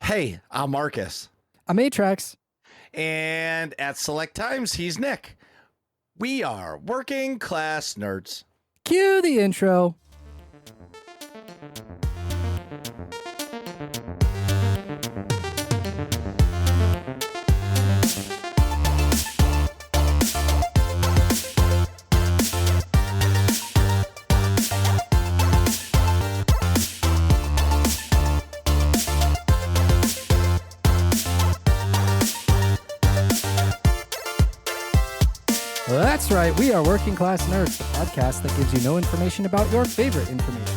Hey, I'm Marcus. I'm Atrax. And at select times, he's Nick. We are working class nerds. Cue the intro. That's right, we are Working Class Nerds, the podcast that gives you no information about your favorite information.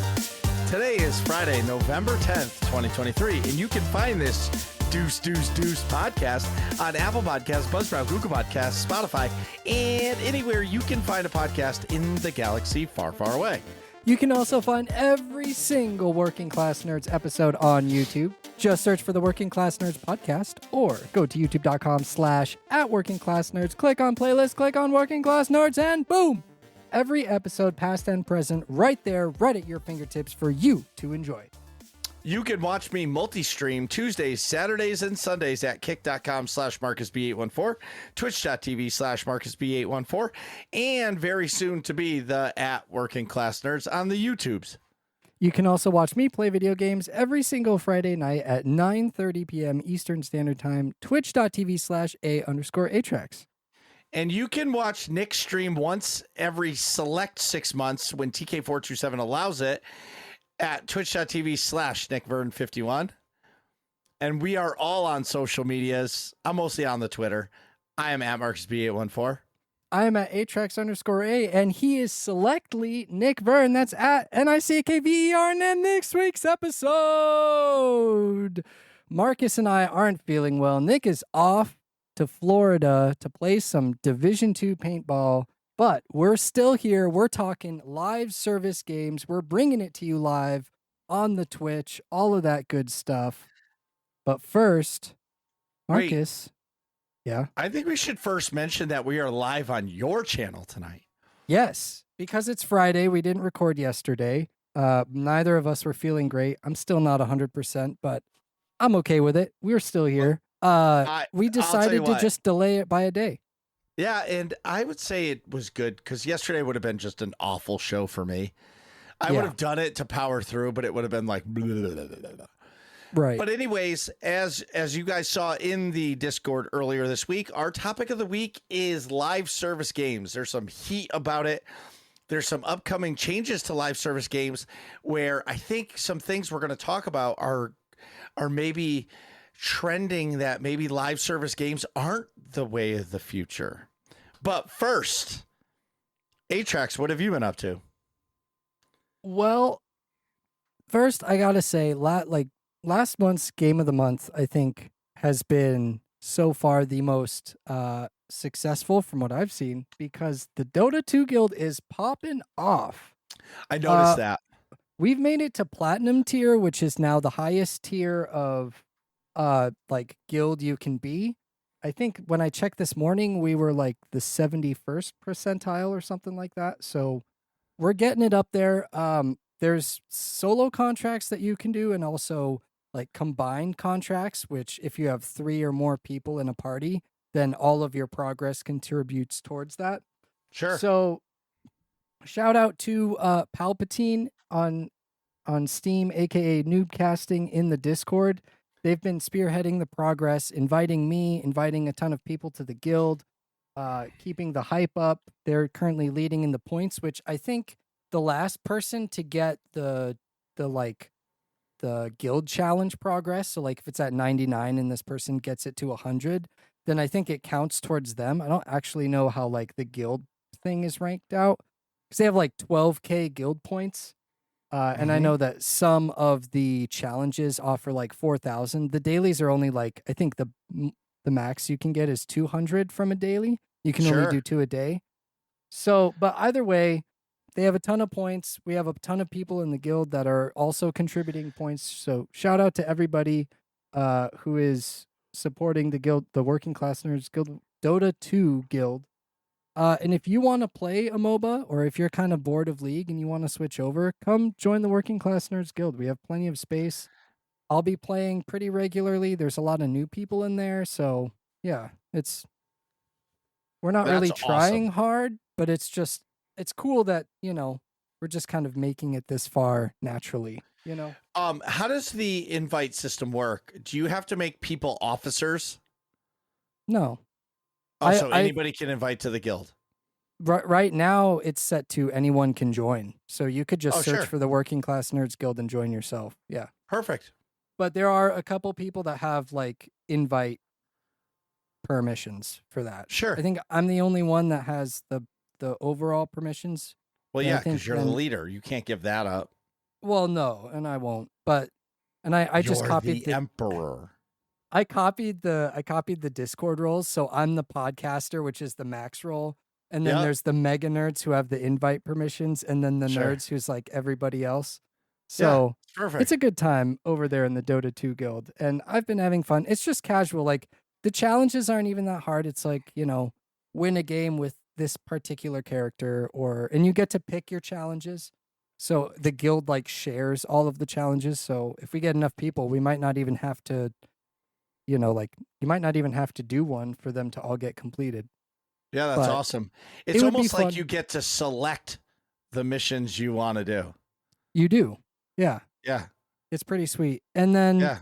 Today is Friday, November 10th, 2023, and you can find this Deuce podcast on Apple Podcasts, Buzzsprout, Google Podcasts, Spotify, and anywhere you can find a podcast in the galaxy far, far away. You can also find every single Working Class Nerds episode on YouTube. Just search for the Working Class Nerds podcast or go to youtube.com/@workingclassnerds. Click on playlist, click on Working Class Nerds, and boom! Every episode, past and present, right there, right at your fingertips for you to enjoy. You can watch me multi-stream Tuesdays, Saturdays, and Sundays at kick.com/MarcusB814, twitch.tv/MarcusB814, and very soon to be the @Working Class Nerds on the YouTubes. You can also watch me play video games every single Friday night at 9:30 p.m. Eastern Standard Time, twitch.tv/A_Atrax. And you can watch Nick stream once every select 6 months when TK427 allows it at twitch.tv/NickVern51. And we are all on social medias. I'm mostly on the Twitter. I am at MarcusB814. I am at Atrax_A, and he is selectly Nick Vern. That's at NICKVER. And then next week's episode, Marcus and I aren't feeling well. Nick is off to Florida to play some Division II paintball, but we're still here. We're talking live service games. We're bringing it to you live on the Twitch, all of that good stuff. But first, Marcus... Yeah. I think we should first mention that we are live on your channel tonight. Yes, because it's Friday. We didn't record yesterday. Neither of us were feeling great. I'm still not 100%, but I'm okay with it. We're still here. We decided to just delay it by a day. Yeah, and I would say it was good because yesterday would have been just an awful show for me. I would have done it to power through, but it would have been like blah, blah, blah, blah, blah. Right. But anyways, as you guys saw in the Discord earlier this week, our topic of the week is live service games. There's some heat about it. There's some upcoming changes to live service games where I think some things we're going to talk about are maybe trending that maybe live service games aren't the way of the future. But first, Atrax, what have you been up to? Well, first I got to say, last month's Game of the Month, I think, has been so far the most successful from what I've seen because the Dota 2 guild is popping off. I noticed that. We've made it to Platinum tier, which is now the highest tier of guild you can be. I think when I checked this morning, we were like the 71st percentile or something like that. So we're getting it up there. There's solo contracts that you can do and also like combined contracts, which if you have 3 or more people in a party, then all of your progress contributes towards that. Sure. So shout out to Palpatine on Steam, aka Noobcasting in the Discord. They've been spearheading the progress, inviting a ton of people to the guild, keeping the hype up. They're currently leading in the points, which I think the last person to get the guild challenge progress, so like if it's at 99 and this person gets it to 100, then I think it counts towards them. I don't actually know how like the guild thing is ranked out because they have like 12k guild points, and I know that some of the challenges offer like 4,000. The dailies are only like, I think the max you can get is 200 from a daily. You can only do 2 a day. So, but either way, they have a ton of points. We have a ton of people in the guild that are also contributing points. So shout out to everybody who is supporting the guild, the Working Class Nerds Guild, Dota 2 guild. And if you want to play a MOBA, or if you're kind of bored of League and you want to switch over, come join the Working Class Nerds Guild. We have plenty of space. I'll be playing pretty regularly. There's a lot of new people in there, so yeah, we're not That's really trying awesome. hard, but it's cool that, we're just kind of making it this far naturally. How does the invite system work? Do you have to make people officers? No. Oh, I so I anybody can invite to the guild. right now it's set to anyone can join. So you could just Oh, search sure. for the Working Class Nerds Guild and join yourself. Yeah. Perfect. But there are a couple people that have like invite permissions for that. I Sure. think I'm the only one that has the overall permissions. Well, And I yeah, think because you're the then, leader. You can't give that up. well, no, and I won't. But and I just You're copied the emperor. I copied the Discord roles, so I'm the podcaster, which is the max role, and then Yep. there's the mega nerds who have the invite permissions, and then the Sure. nerds who's like everybody else. Yeah. So it's Perfect. a good time over there in the Dota 2 guild, and I've been having fun. It's just casual. Like the challenges aren't even that hard. It's like, win a game with this particular character, and you get to pick your challenges. So the guild like shares all of the challenges. So if we get enough people, we might not even have to, like you might not even have to do one for them to all get completed. Yeah, that's But awesome. it It's would be almost like fun. you get to select the missions you want to do. You do. Yeah. Yeah. It's pretty sweet. And then Yeah.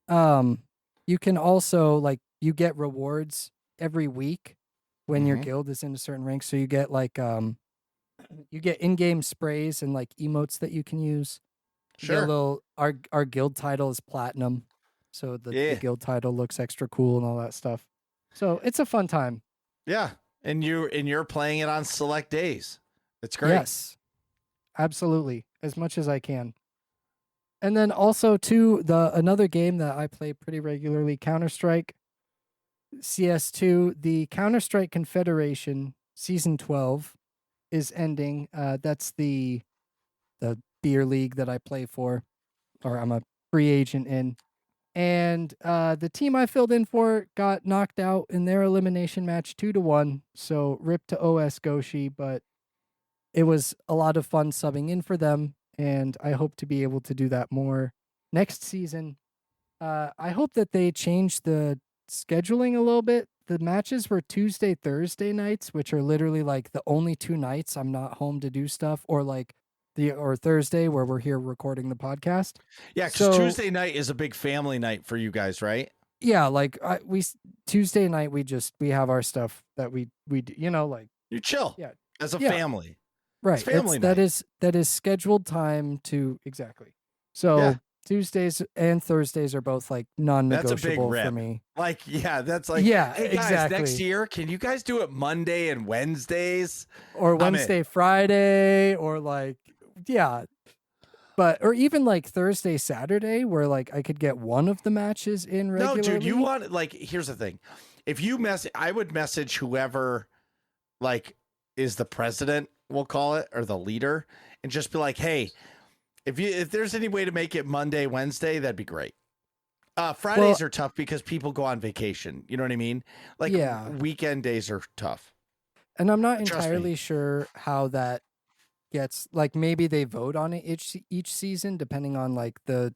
um you can also like you get rewards every week when your Hmm. guild is in a certain rank. So you get like you get in-game sprays and like emotes that you can use. You get a Sure. little our guild title is platinum. So the Yeah. guild title looks extra cool and all that stuff. So it's a fun time. Yeah. And you're playing it on select days. It's great. Yes. Absolutely. As much as I can. And then also too, the another game that I play pretty regularly, Counter-Strike CS2, the Counter-Strike Confederation Season 12 is ending. That's the beer league that I play for, or I'm a free agent in. And the team I filled in for got knocked out in their elimination match 2-1. So rip to OS Goshi, but it was a lot of fun subbing in for them, and I hope to be able to do that more next season. I hope that they change the scheduling a little bit. The matches were Tuesday, Thursday nights, which are literally like the only two nights I'm not home to do stuff, or like or Thursday where we're here recording the podcast. Yeah, because So Tuesday night is a big family night for you guys, right? yeah, like Tuesday night we have our stuff that we do, like You chill yeah, as a yeah. family. It's Right. family That night. is scheduled time to exactly. Yeah. So Tuesdays and Thursdays are both like That's a big non-negotiable for rip. me. Like, yeah, that's like, Yeah, hey guys, exactly. next year, can you guys do it Monday and Wednesdays? Or I'm in. Wednesday, Friday, or like yeah. But or even like Thursday, Saturday, where like I could get one of the matches in No, regularly. dude, you want like here's the thing. If you I would message whoever like is the president, we'll call it, or the leader, and just be like, hey, if there's any way to make it Monday, Wednesday, that'd be great. Fridays are tough because people go on vacation. You know what I mean? Like Yeah. weekend days are tough. And I'm not Trust me. entirely sure how that gets like maybe they vote on it each season depending on like the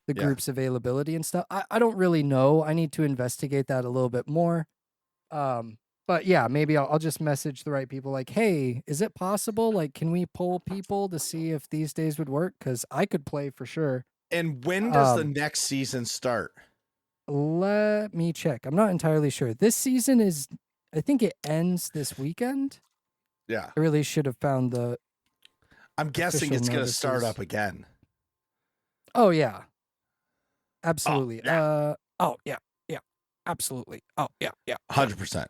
Yeah. group's availability and stuff. I don't really know. I need to investigate that a little bit more. But yeah, maybe I'll just message the right people like, hey, is it possible? Like, can we poll people to see if these days would work? Because I could play for sure. And when does the next season start? Let me check. I'm not entirely sure. This season is, I think it ends this weekend. Yeah. I really should have found the. I'm guessing official it's going to start notices. up again. Oh, yeah. Absolutely. yeah. Oh, yeah. Yeah. Absolutely. Oh, yeah. Yeah. 100%.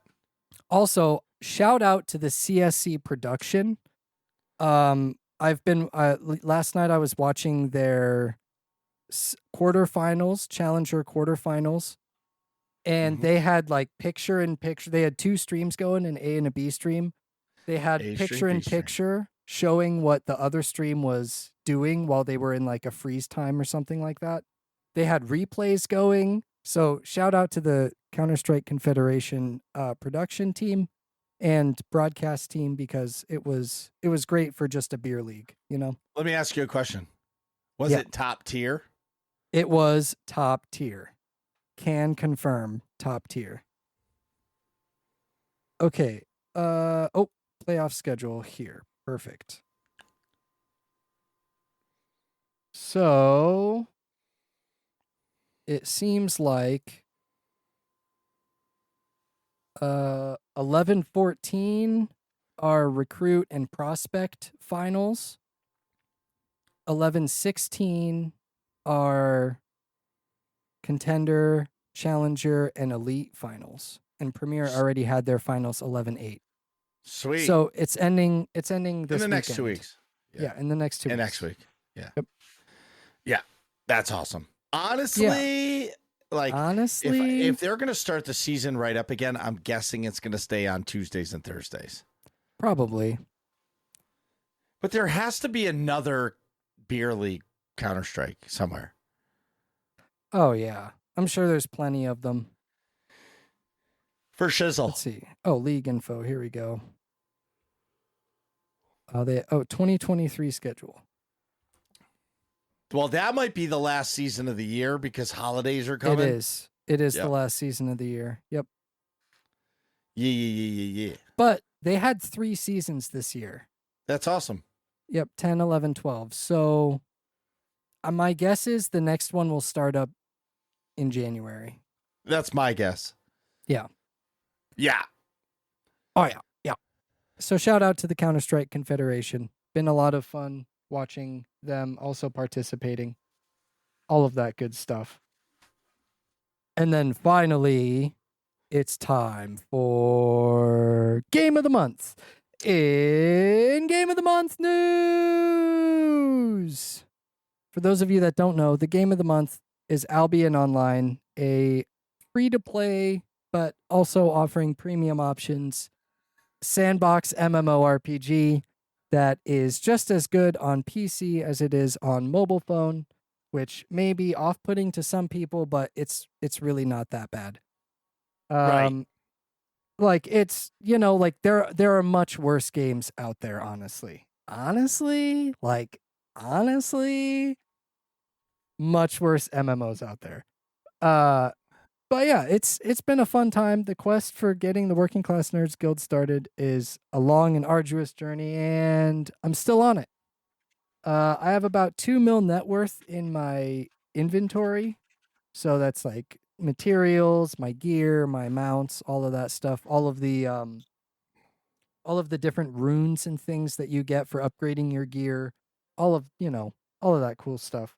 Also, shout out to the CSC production. I've been last night I was watching their quarterfinals, Challenger quarterfinals, and they had like picture in picture. They had two streams going, an A and a B stream. They had A picture stream, in B stream. picture showing what the other stream was doing while they were in like a freeze time or something like that. They had replays going. So shout out to the Counter-Strike Confederation production team and broadcast team because it was great for just a beer league, Let me ask you a question. Was Yeah. it top tier? It was top tier. Can confirm top tier. Okay. Playoff schedule here. Perfect. So it seems like 11-14 are recruit and prospect finals. 11-16 are contender, challenger, and elite finals. And Premier already had their finals 11-8. Sweet. So it's ending this in the next weekend. 2 weeks. Yeah, in the next 2 weeks. Next week. Yeah. Yep. Yeah. That's awesome. Honestly, if they're going to start the season right up again, I'm guessing it's going to stay on Tuesdays and Thursdays. Probably. But there has to be another beer league Counter-Strike somewhere. Oh, yeah. I'm sure there's plenty of them. For shizzle. Let's see. Oh, league info. Here we go. 2023 schedule. Well, that might be the last season of the year because holidays are coming. It is. It is Yep. the last season of the year. Yep. Yeah. But they had 3 seasons this year. That's awesome. Yep. 10, 11, 12. So my guess is the next one will start up in January. That's my guess. Yeah. Yeah. Oh, yeah. Yeah. So shout out to the Counter-Strike Confederation. Been a lot of fun watching them, also participating. All of that good stuff. And then finally, it's time for Game of the Month. In Game of the Month news. For those of you that don't know, the Game of the Month is Albion Online, a free-to-play, but also offering premium options, sandbox MMORPG that is just as good on PC as it is on mobile phone, which may be off-putting to some people, but it's really not that bad. Right. Like it's, there are much worse games out there, honestly. Honestly, much worse MMOs out there. But yeah, it's been a fun time. The quest for getting the Working Class Nerds Guild started is a long and arduous journey, and I'm still on it. I have about 2 mil net worth in my inventory. So that's like materials, my gear, my mounts, all of that stuff, all of the different runes and things that you get for upgrading your gear, all of that cool stuff.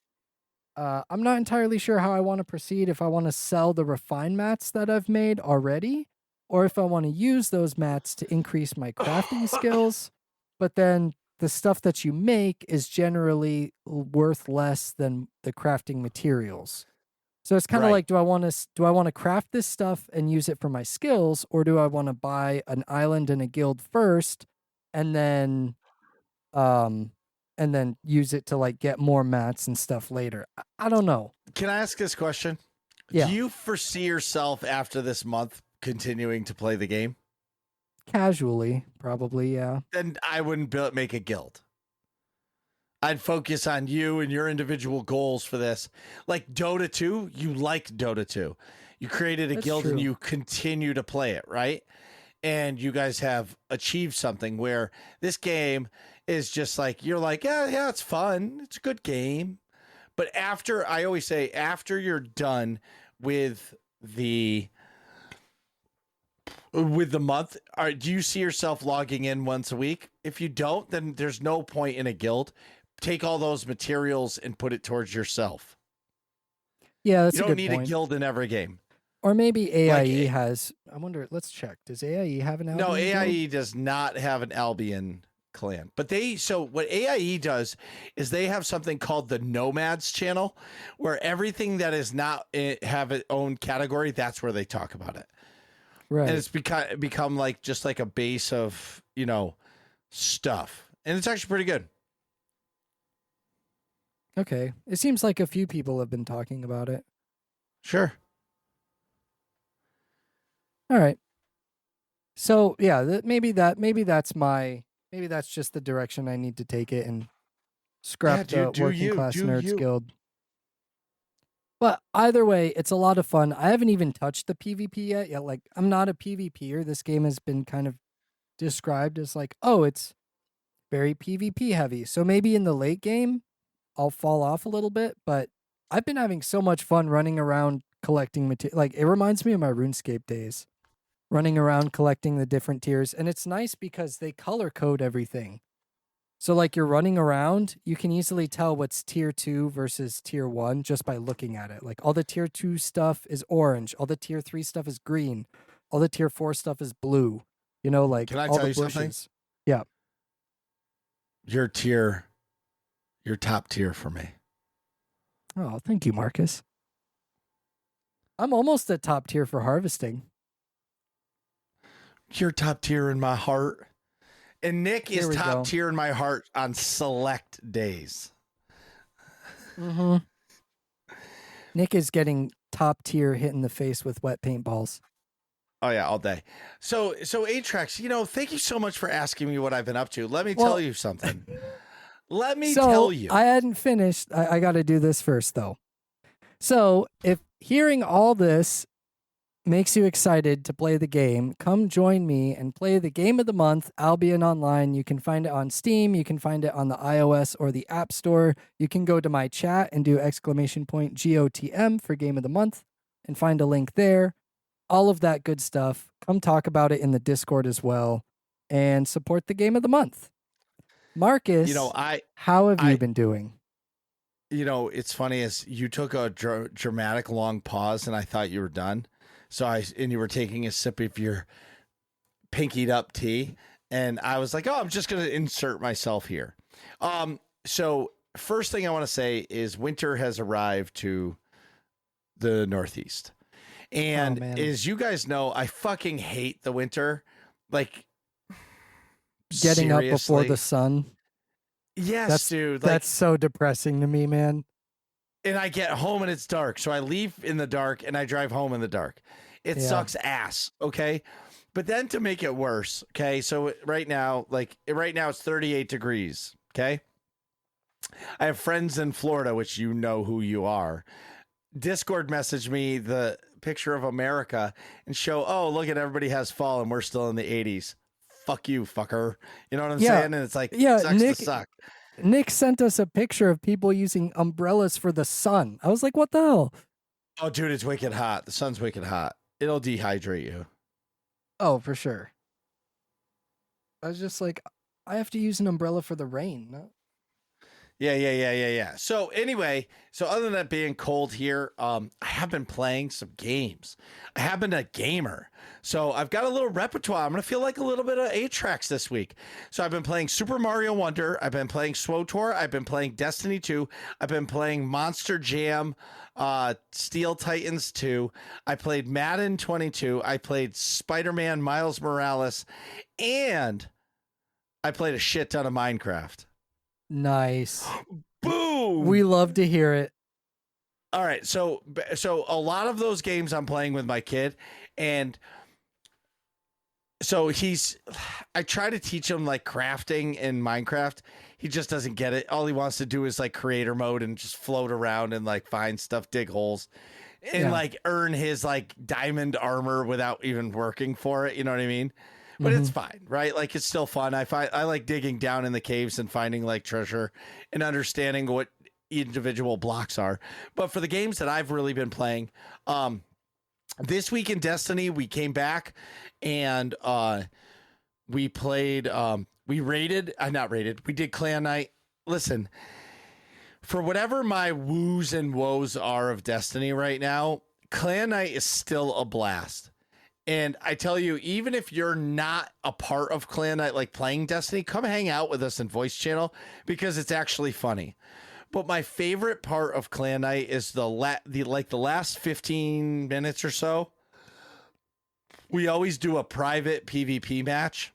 I'm not entirely sure how I want to proceed, if I want to sell the refined mats that I've made already, or if I want to use those mats to increase my crafting skills. But then the stuff that you make is generally worth less than the crafting materials. So it's kind of Right. like, do I want to craft this stuff and use it for my skills, or do I want to buy an island and a guild first, and then use it to like get more mats and stuff later? I don't know. Can I ask this question? Yeah. Do you foresee yourself after this month continuing to play the game? Casually, probably, yeah. Then I wouldn't make a guild. I'd focus on you and your individual goals for this. Like Dota 2, you like Dota 2. You created a That's guild true. and you continue to play it, right? And you guys have achieved something where this game is just like, you're like, yeah, it's fun. It's a good game. But I always say, after you're done with the month, do you see yourself logging in once a week? If you don't, then there's no point in a guild. Take all those materials and put it towards yourself. Yeah, that's You a don't good need point. a guild in every game. Or maybe AIE has. I wonder. Let's check. Does AIE have an Albion? No, AIE guild? does not have an Albion clan. But what AIE does is they have something called the Nomads channel, where everything that is not have its own category, that's where they talk about it. Right. And it's become like just like a base of, stuff. And it's actually pretty good. Okay. It seems like a few people have been talking about it. Sure. All right. So yeah, maybe that's just the direction I need to take it and scrap the Working Class Nerds Guild. But either way, it's a lot of fun. I haven't even touched the PvP yet. Yeah, like I'm not a PvPer. This game has been kind of described as like, oh, it's very PvP heavy. So maybe in the late game, I'll fall off a little bit. But I've been having so much fun running around collecting material. Like it reminds me of my RuneScape days, running around collecting the different tiers. And it's nice because they color code everything. So like you're running around, you can easily tell what's tier 2 versus tier 1 just by looking at it. Like all the tier 2 stuff is orange, all the tier 3 stuff is green, all the tier 4 stuff is blue. You know, like Can I all tell the you something? bushes. Yeah. Your top tier for me. Oh, thank you, Marcus. I'm almost at top tier for harvesting. You're top tier in my heart. And Nick Here is we top go. tier in my heart on select days. Mm-hmm. Nick is getting top tier hit in the face with wet paintballs. Oh yeah, all day. So Atrax, thank you so much for asking me what I've been up to. Let me Well- tell you something. Let me So tell you. I hadn't finished. I got to do this first, though. So if hearing all this makes you excited to play the game, come join me and play the game of the month, Albion Online. You can find it on Steam. You can find it on the iOS or the App Store. You can go to my chat and do !GOTM for game of the month and find a link there. All of that good stuff. Come talk about it in the Discord as well and support the game of the month. Marcus, how have you been doing? It's funny as you took a dramatic long pause and I thought you were done. And you were taking a sip of your pinkied up tea. And I was like, oh, I'm just going to insert myself here. So first thing I want to say is winter has arrived to the Northeast. And as you guys know, I fucking hate the winter. Like getting seriously. up before the sun. Yes, dude. Like, that's so depressing to me, man. And I get home and it's dark. So I leave in the dark and I drive home in the dark. It sucks ass. Okay. But then to make it worse. Okay. So right now it's 38 degrees. Okay. I have friends in Florida, which you know who you are. Discord messaged me the picture of America and show, oh, look at everybody has fall and we're still in the 80s. Fuck you, fucker. You know what I'm saying? And it's like, sucks to suck. Nick sent us a picture of people using umbrellas for the sun. I was like, what the hell? Oh, dude, it's wicked hot. The sun's wicked hot. It'll dehydrate you. Oh, for sure. I was just like, I have to use an umbrella for the rain. No? Yeah. So anyway, other than that being cold here, I have been playing some games. I have been a gamer. So I've got a little repertoire. I'm going to feel like a little bit of Atrax this week. So I've been playing Super Mario Wonder. I've been playing SWTOR. I've been playing Destiny 2. I've been playing Monster Jam, Steel Titans 2. I played Madden 22. I played Spider-Man Miles Morales. And I played a shit ton of Minecraft. Nice. Boom. We love to hear it. All right. So a lot of those games I'm playing with my kid, and so I try to teach him like crafting in Minecraft. He just doesn't get it. All he wants to do is like creator mode and just float around and like find stuff, dig holes, and like earn his like diamond armor without even working for it. You know what I mean? But it's fine, right? Like it's still fun. I like digging down in the caves and finding like treasure and understanding what individual blocks are. But for the games that I've really been playing, this week in Destiny, we came back and we played, we did clan night. Listen, for whatever my woos and woes are of Destiny right now, clan night is still a blast. And I tell you, even if you're not a part of Clan Night, like playing Destiny, come hang out with us in Voice Channel because it's actually funny. But my favorite part of Clan Night is the last 15 minutes or so. We always do a private PvP match,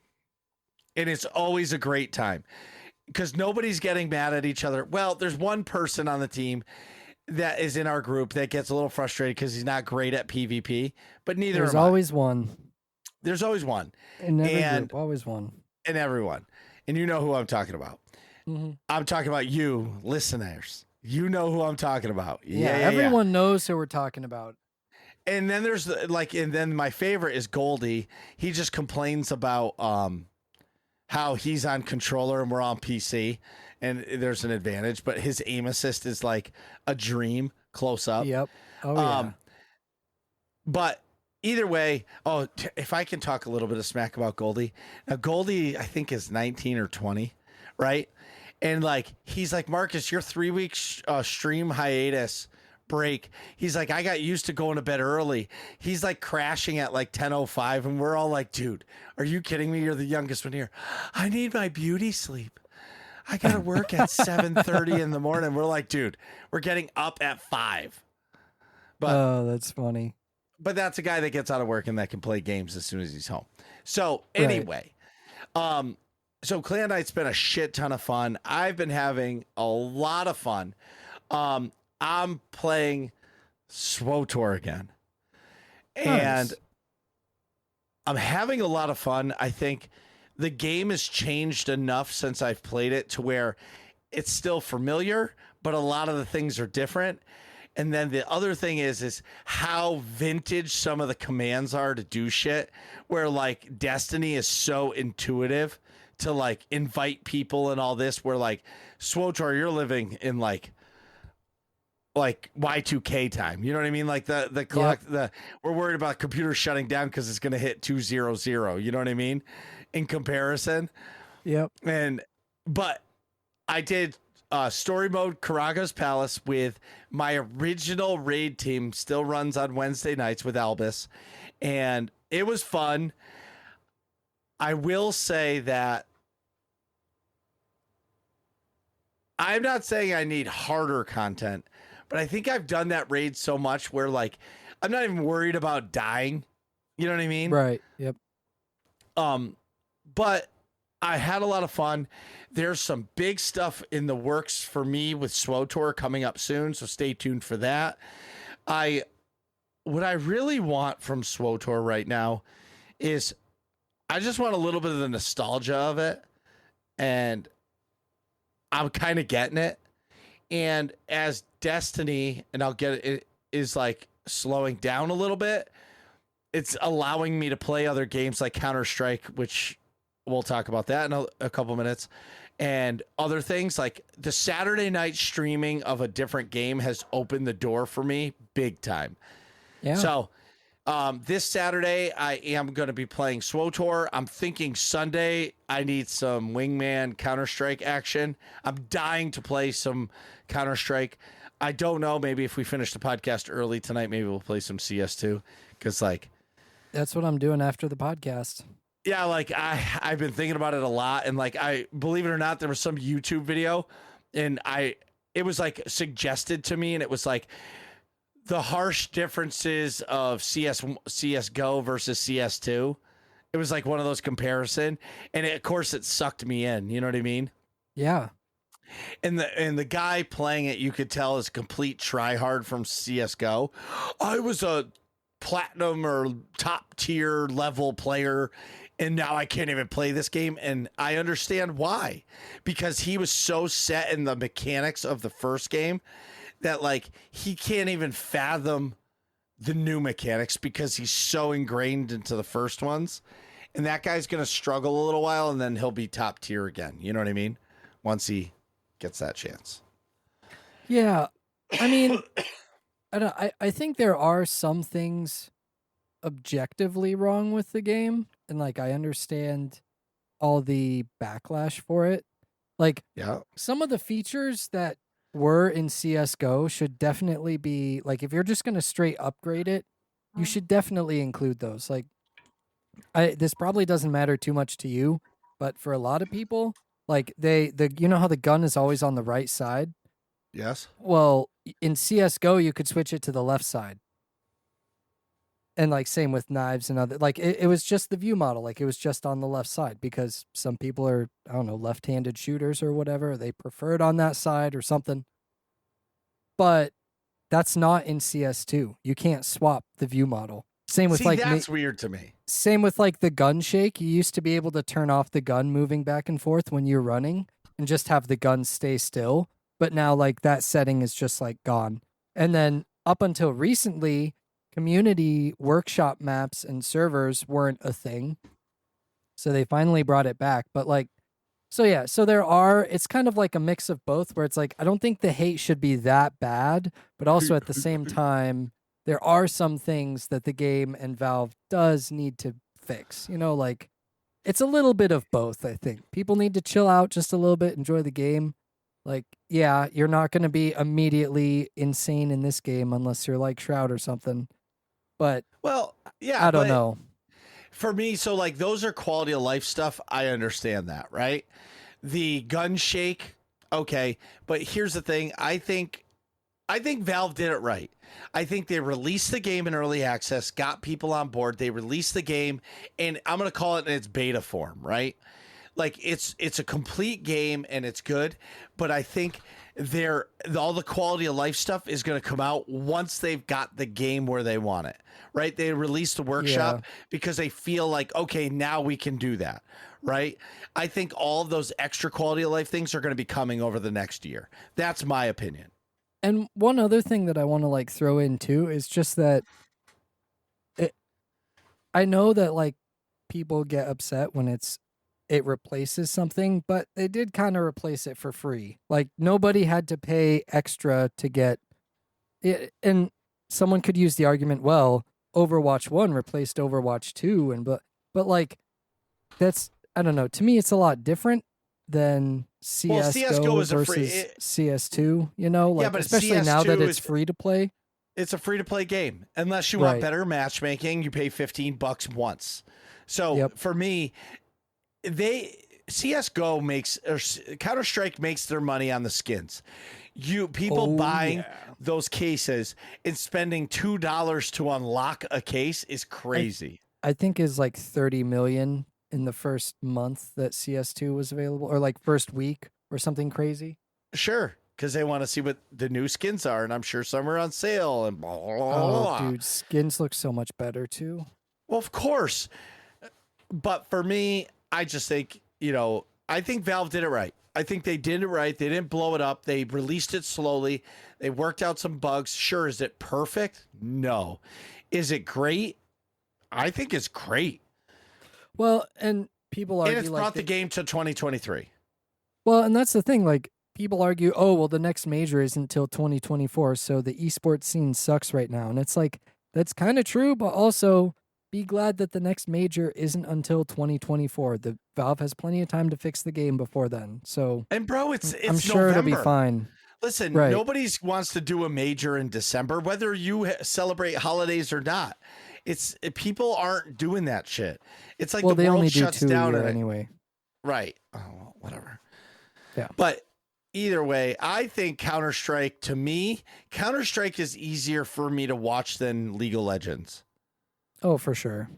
and it's always a great time because nobody's getting mad at each other. Well, there's one person on the team that is in our group that gets a little frustrated because he's not great at PvP, but There's always one. There's always one. In every group, always one. And everyone. And you know who I'm talking about. I'm talking about you, listeners. You know who I'm talking about. Yeah, Yeah. everyone knows who we're talking about. And then there's and then my favorite is Goldie. He just complains about how he's on controller and we're on PC, and there's an advantage, but his aim assist is like a dream close up. Yep. Oh yeah. But either way, if I can talk a little bit of smack about Goldie. Now Goldie, I think, is 19 or 20, right? And like he's like, Marcus, your 3 week stream hiatus break. He's like, I got used to going to bed early. He's like crashing at like 10:05, and we're all like, dude, are you kidding me? You're the youngest one here. I need my beauty sleep. I gotta work at 7:30 in the morning. We're like, dude, we're getting up at 5. But oh, that's funny. But that's a guy that gets out of work and that can play games as soon as he's home. So anyway, so Clan Night's been a shit ton of fun. I've been having a lot of fun. I'm playing SWOTOR again. And Nice. I'm having a lot of fun. I think the game has changed enough since I've played it to where it's still familiar, but a lot of the things are different. And then the other thing is how vintage some of the commands are to do shit, where like Destiny is so intuitive to like invite people and all this, where like SWOTOR, you're living in like Y2K time. You know what I mean? Like the clock, we're worried about computers shutting down because it's going to hit 200. You know what I mean? In comparison. Yep. But I did story mode Karaga's Palace with my original raid team. Still runs on Wednesday nights with Albus, and it was fun. I will say that I'm not saying I need harder content, but I think I've done that raid so much where like I'm not even worried about dying. You know what I mean? Right. Yep. But I had a lot of fun. There's some big stuff in the works for me with SWOTOR coming up soon, so stay tuned for that. What I really want from SWOTOR right now is I just want a little bit of the nostalgia of it, and I'm kind of getting it. And as Destiny, and I'll get it, is like slowing down a little bit, it's allowing me to play other games like Counter-Strike, which we'll talk about that in a couple minutes, and other things. Like the Saturday night streaming of a different game has opened the door for me big time. Yeah. So this Saturday, I am going to be playing SWOTOR. I'm thinking Sunday, I need some Wingman Counter-Strike action. I'm dying to play some Counter-Strike. I don't know. Maybe if we finish the podcast early tonight, maybe we'll play some CS2. Because, like, that's what I'm doing after the podcast. Yeah, like, I've been thinking about it a lot. And, like, believe it or not, there was some YouTube video. And it was, like, suggested to me. And it was, like, the harsh differences of CSGO versus CS2. It was like one of those comparison, and of course it sucked me in. You know what I mean? Yeah. And the guy playing it, you could tell, is complete tryhard from CSGO. I was a platinum or top tier level player, and now I can't even play this game. And I understand why, because he was so set in the mechanics of the first game that like he can't even fathom the new mechanics because he's so ingrained into the first ones. And that guy's going to struggle a little while, and then he'll be top tier again. You know what I mean? Once he gets that chance. Yeah. I mean, I think there are some things objectively wrong with the game. And like, I understand all the backlash for it. Like, some of the features that were in CSGO should definitely be, like, if you're just going to straight upgrade it, you should definitely include those. Like, this probably doesn't matter too much to you, but for a lot of people, like, you know how the gun is always on the right side? Yes. Well, in CSGO, you could switch it to the left side. And like same with knives and other, like it was just the view model, like it was just on the left side because some people are, I don't know, left-handed shooters or whatever. They prefer it on that side or something. But that's not in CS2. You can't swap the view model. Same with that's weird to me. Same with like the gun shake. You used to be able to turn off the gun moving back and forth when you're running and just have the gun stay still. but now like that setting is just like gone. And then up until recently, community workshop maps and servers weren't a thing. So they finally brought it back. But like, so yeah, so it's kind of like a mix of both where it's like, I don't think the hate should be that bad, but also at the same time, there are some things that the game and Valve does need to fix. Like it's a little bit of both, I think. People need to chill out just a little bit, enjoy the game. Like, yeah, you're not going to be immediately insane in this game unless you're like Shroud or something. But Well, yeah, I don't but know. for me, so like those are quality of life stuff. I understand that, right? The gun shake, okay, but here's the thing. I think Valve did it right. I think they released the game in early access, got people on board. They released the game, and I'm going to call it in its beta form, right? Like it's a complete game and it's good, but I think all the quality of life stuff is going to come out once they've got the game where they want it, right? They released the workshop because they feel like, okay, now we can do that, right? I think all of those extra quality of life things are going to be coming over the next year. That's my opinion. And one other thing that I want to like throw in too is just that I know that like people get upset when it replaces something, but they did kind of replace it for free. Like nobody had to pay extra to get it. And someone could use the argument, well, Overwatch 1 replaced Overwatch 2 but like that's I don't know. To me it's a lot different than CS:GO is a free versus CS2, like but especially now that CS2 it's free to play. It's a free to play game. Unless you want better matchmaking, you pay $15 once. So for me, CS:GO makes or Counter-Strike makes their money on the skins. People buying those cases and spending $2 to unlock a case is crazy. I think is like 30 million in the first month that CS2 was available, or like first week or something crazy. Sure, because they want to see what the new skins are, and I'm sure some are on sale and blah, blah, blah. Oh, dude, skins look so much better too. Well, of course. But for me, I just think, I think Valve did it right. I think they did it right. They didn't blow it up. They released it slowly. They worked out some bugs. Sure, is it perfect? No. Is it great? I think it's great. Well, and people argue, and it's brought the game to 2023. Well, and that's the thing. Like people argue, oh, well, the next major isn't until 2024, so the esports scene sucks right now. And it's like that's kind of true, but also be glad that the next major isn't until 2024. The Valve has plenty of time to fix the game before then. So, and bro, it's I'm sure November. It'll be fine. Listen, nobody wants to do a major in December, whether you celebrate holidays or not. People aren't doing that shit. It's like the they world only shuts do 2 down a year anyway. Right. Oh, well, whatever. Yeah. But either way, I think Counter-Strike, to me, Counter-Strike is easier for me to watch than League of Legends. Oh, for sure.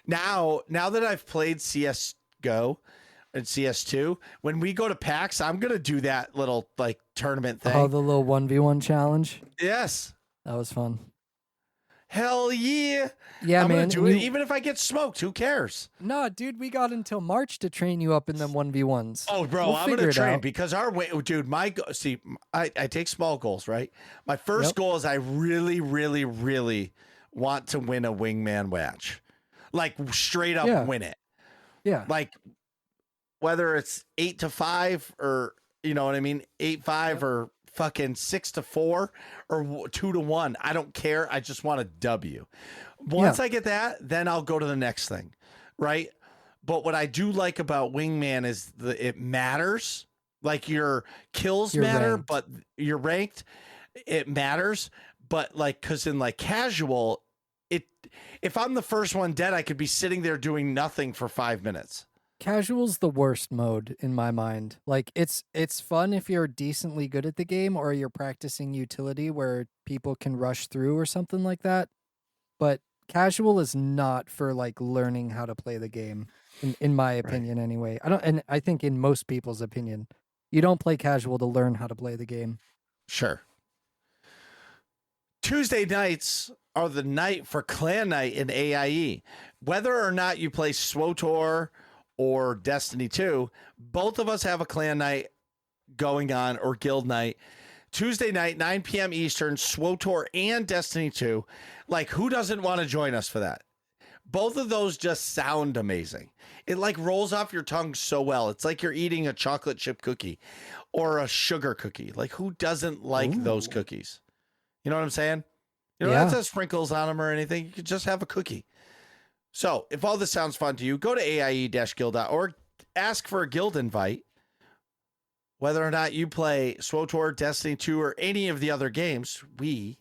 Now that I've played CS:GO and CS2, when we go to PAX, I'm going to do that little like tournament thing. Oh, the little 1v1 challenge? Yes. That was fun. Hell yeah. Yeah, I'm man. going to do it even if I get smoked. Who cares? No, dude, we got until March to train you up in them 1v1s. Oh, bro, I'm going to train because dude, I take small goals, right? My first goal is I really, really, really want to win a wingman match. Like straight up win it. Yeah. Like whether it's 8-5 or, you know what I mean? 8-5 or fucking 6-4 or 2-1. I don't care. I just want a W. Once I get that, then I'll go to the next thing. Right. But what I do like about wingman is it matters. Like your kills matter, ranked. But you're ranked. It matters. But like, cause in like casual, if I'm the first one dead, I could be sitting there doing nothing for 5 minutes. Casual's the worst mode in my mind. Like it's fun if you're decently good at the game or you're practicing utility where people can rush through or something like that. But casual is not for like learning how to play the game, in my opinion anyway. And I think in most people's opinion, you don't play casual to learn how to play the game. Sure. Tuesday nights are the night for clan night in AIE. Whether or not you play SWTOR or Destiny 2, both of us have a clan night going on, or guild night. Tuesday night, 9 p.m. Eastern, SWOTOR and Destiny 2. Like, who doesn't want to join us for that? Both of those just sound amazing. It like rolls off your tongue so well. It's like you're eating a chocolate chip cookie or a sugar cookie. Like, who doesn't like those cookies? You know what I'm saying? You don't have to have sprinkles on them or anything. You could just have a cookie. So if all this sounds fun to you, go to aie-guild.org, ask for a guild invite. Whether or not you play SWOTOR, Destiny 2, or any of the other games, we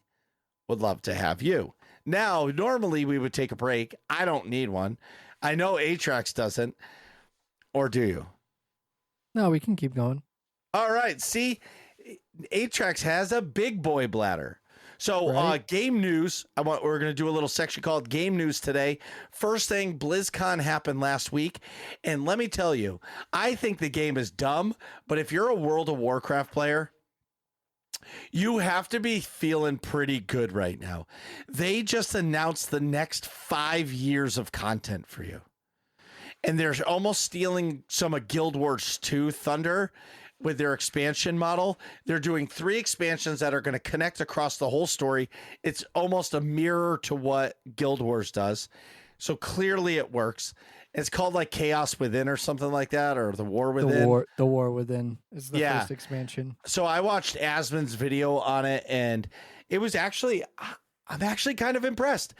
would love to have you. Now, normally we would take a break. I don't need one. I know Atrax doesn't. Or do you? No, we can keep going. All right. See, Atrax has a big boy bladder. So game news, we're going to do a little section called Game News today. First thing, BlizzCon happened last week. And let me tell you, I think the game is dumb. But if you're a World of Warcraft player, you have to be feeling pretty good right now. They just announced the next 5 years of content for you. And they're almost stealing some of Guild Wars 2 thunder with their expansion model. They're doing 3 expansions that are going to connect across the whole story. It's almost a mirror to what Guild Wars does. So clearly it works. It's called like Chaos Within or something like that, or the War Within. The War Within is the first expansion. So I watched Asmon's video on it, and it was actually, I'm actually kind of impressed.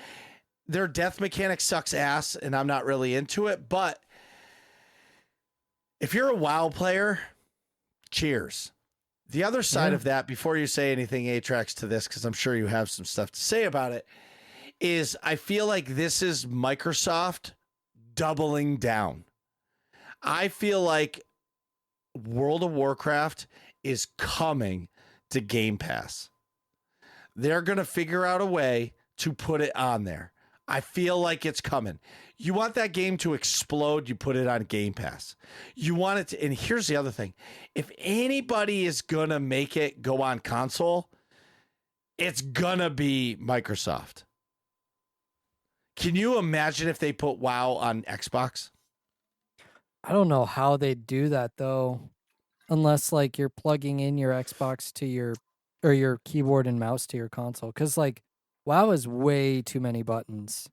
Their death mechanic sucks ass, and I'm not really into it. But if you're a WoW player, cheers. The other side of that, before you say anything, Atrax, to this, because I'm sure you have some stuff to say about it, is I feel like this is Microsoft doubling down. I feel like World of Warcraft is coming to Game Pass. They're going to figure out a way to put it on there. I feel like it's coming. You want that game to explode, you put it on Game Pass. You want it to, and here's the other thing. If anybody is going to make it go on console, it's going to be Microsoft. Can you imagine if they put WoW on Xbox? I don't know how they do that though, unless like you're plugging in your Xbox to your keyboard and mouse to your console. Because like WoW is way too many buttons.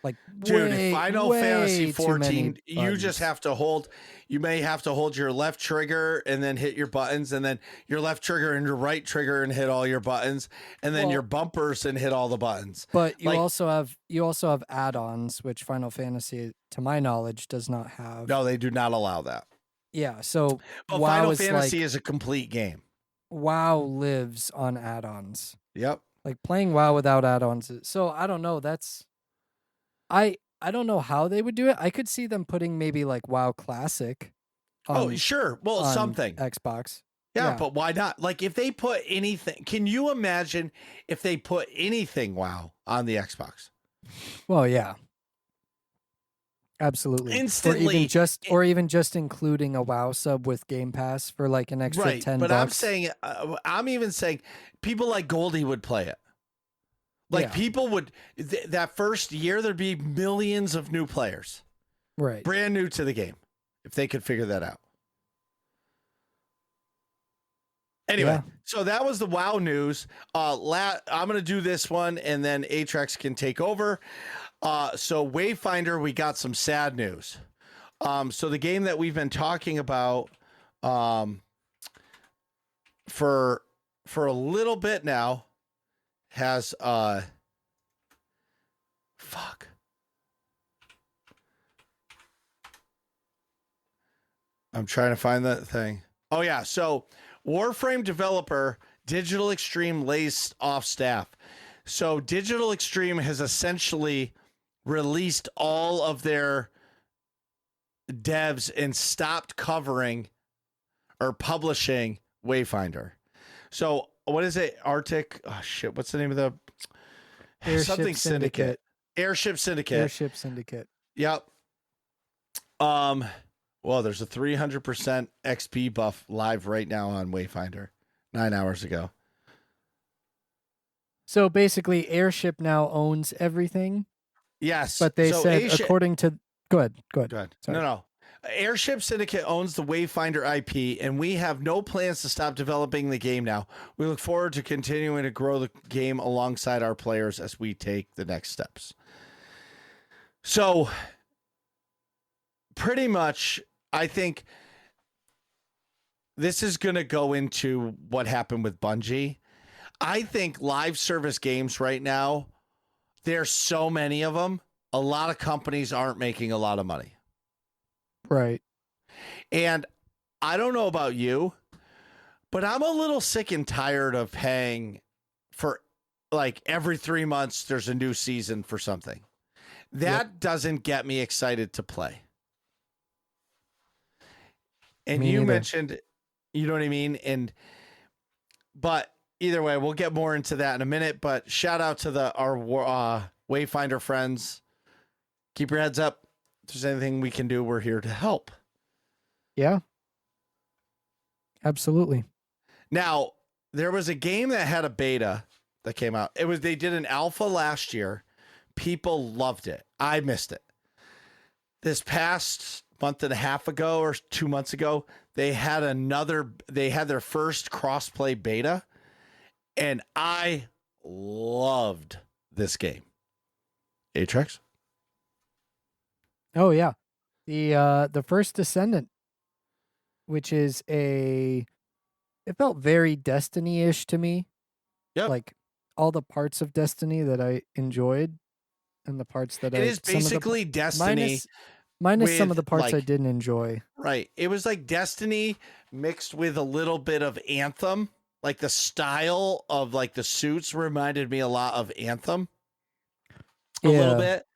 Like, dude, in Final Fantasy 14, you buttons. just have to hold. You may have to hold your left trigger and then hit your buttons, and then your left trigger and your right trigger and hit all your buttons, and then your bumpers and hit all the buttons. But you also have add-ons, which Final Fantasy, to my knowledge, does not have. No, they do not allow that. Yeah, so but WoW Final is Fantasy like, is a complete game. WoW lives on add-ons. Yep. Like playing WoW without add-ons. So I don't know. I don't know how they would do it. I could see them putting maybe like WoW Classic. Sure. Well, something. Xbox. Yeah, but why not? Like if they put anything, can you imagine if they put anything WoW on the Xbox? Well, yeah. Absolutely. Instantly. Or even just including a WoW sub with Game Pass for like an extra $10. But I'm even saying people like Goldie would play it. Like people would, that first year, there'd be millions of new players. Right. Brand new to the game, if they could figure that out. Anyway, so that was the WoW news. I'm going to do this one, and then Atrax can take over. So Wayfinder, we got some sad news. So the game that we've been talking about for a little bit now has fuck. I'm trying to find that thing. Oh yeah, so Warframe developer Digital Extreme lays off staff. So Digital Extreme has essentially released all of their devs and stopped covering or publishing Wayfinder. So what is it? Arctic? Oh shit! What's the name of the Airship Syndicate? Airship Syndicate. Airship Syndicate. Yep. Well, there's a 300% XP buff live right now on Wayfinder. 9 hours ago. So basically, Airship now owns everything. Yes, but they said according to. Go ahead. Sorry. No. Airship Syndicate owns the Wayfinder IP, and we have no plans to stop developing the game now. We look forward to continuing to grow the game alongside our players as we take the next steps. So, pretty much, I think this is going to go into what happened with Bungie. I think live service games right now, there's so many of them. A lot of companies aren't making a lot of money. Right. And I don't know about you, but I'm a little sick and tired of paying for like every 3 months there's a new season for something. That doesn't get me excited to play. And Me you neither. mentioned, you know what I mean? But either way, we'll get more into that in a minute, but shout out to our Wayfinder friends. Keep your heads up. If there's anything we can do, we're here to help. Yeah. Absolutely. Now, there was a game that had a beta that came out. They did an alpha last year. People loved it. I missed it. This past month and a half ago or 2 months ago, they had their first crossplay beta, and I loved this game. Atrax? Oh yeah. The First Descendant, which is it felt very Destiny-ish to me. Yep. Like all the parts of Destiny that I enjoyed and the parts that It is basically Destiny minus some with, of the parts I like- didn't enjoy. Right. It was like Destiny mixed with a little bit of Anthem. Like the style of the suits reminded me a lot of Anthem. A little bit.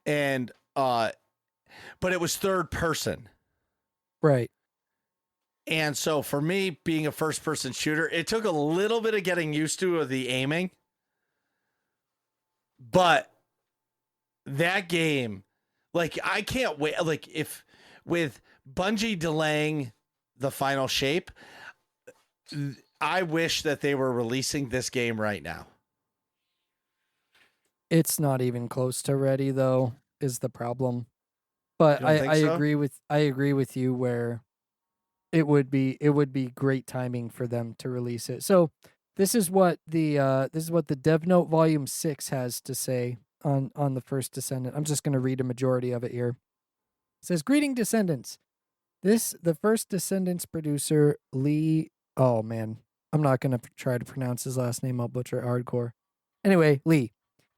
And but it was third person. Right. And so for me, being a first person shooter, it took a little bit of getting used to of the aiming. But that game, I can't wait. If with Bungie delaying the final shape, I wish that they were releasing this game right now. It's not even close to ready though, is the problem. But You don't think I so? agree with you where it would be great timing for them to release it. So this is what the Dev Note Volume 6 has to say on the First Descendant. I'm just going to read a majority of it here. It says, "Greeting Descendants. The First Descendants producer Lee." Oh man, I'm not going to try to pronounce his last name. I'll butcher it hardcore. Anyway, Lee.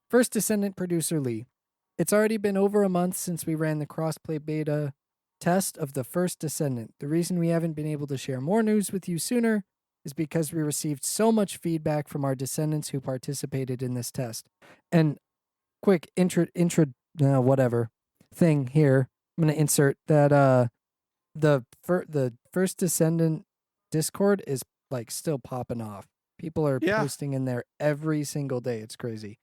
First Descendant producer Lee. It's already been over a month since we ran the crossplay beta test of the First Descendant. The reason we haven't been able to share more news with you sooner is because we received so much feedback from our descendants who participated in this test. And quick whatever thing here. I'm going to insert that the First Descendant Discord is still popping off. People are posting in there every single day. It's crazy.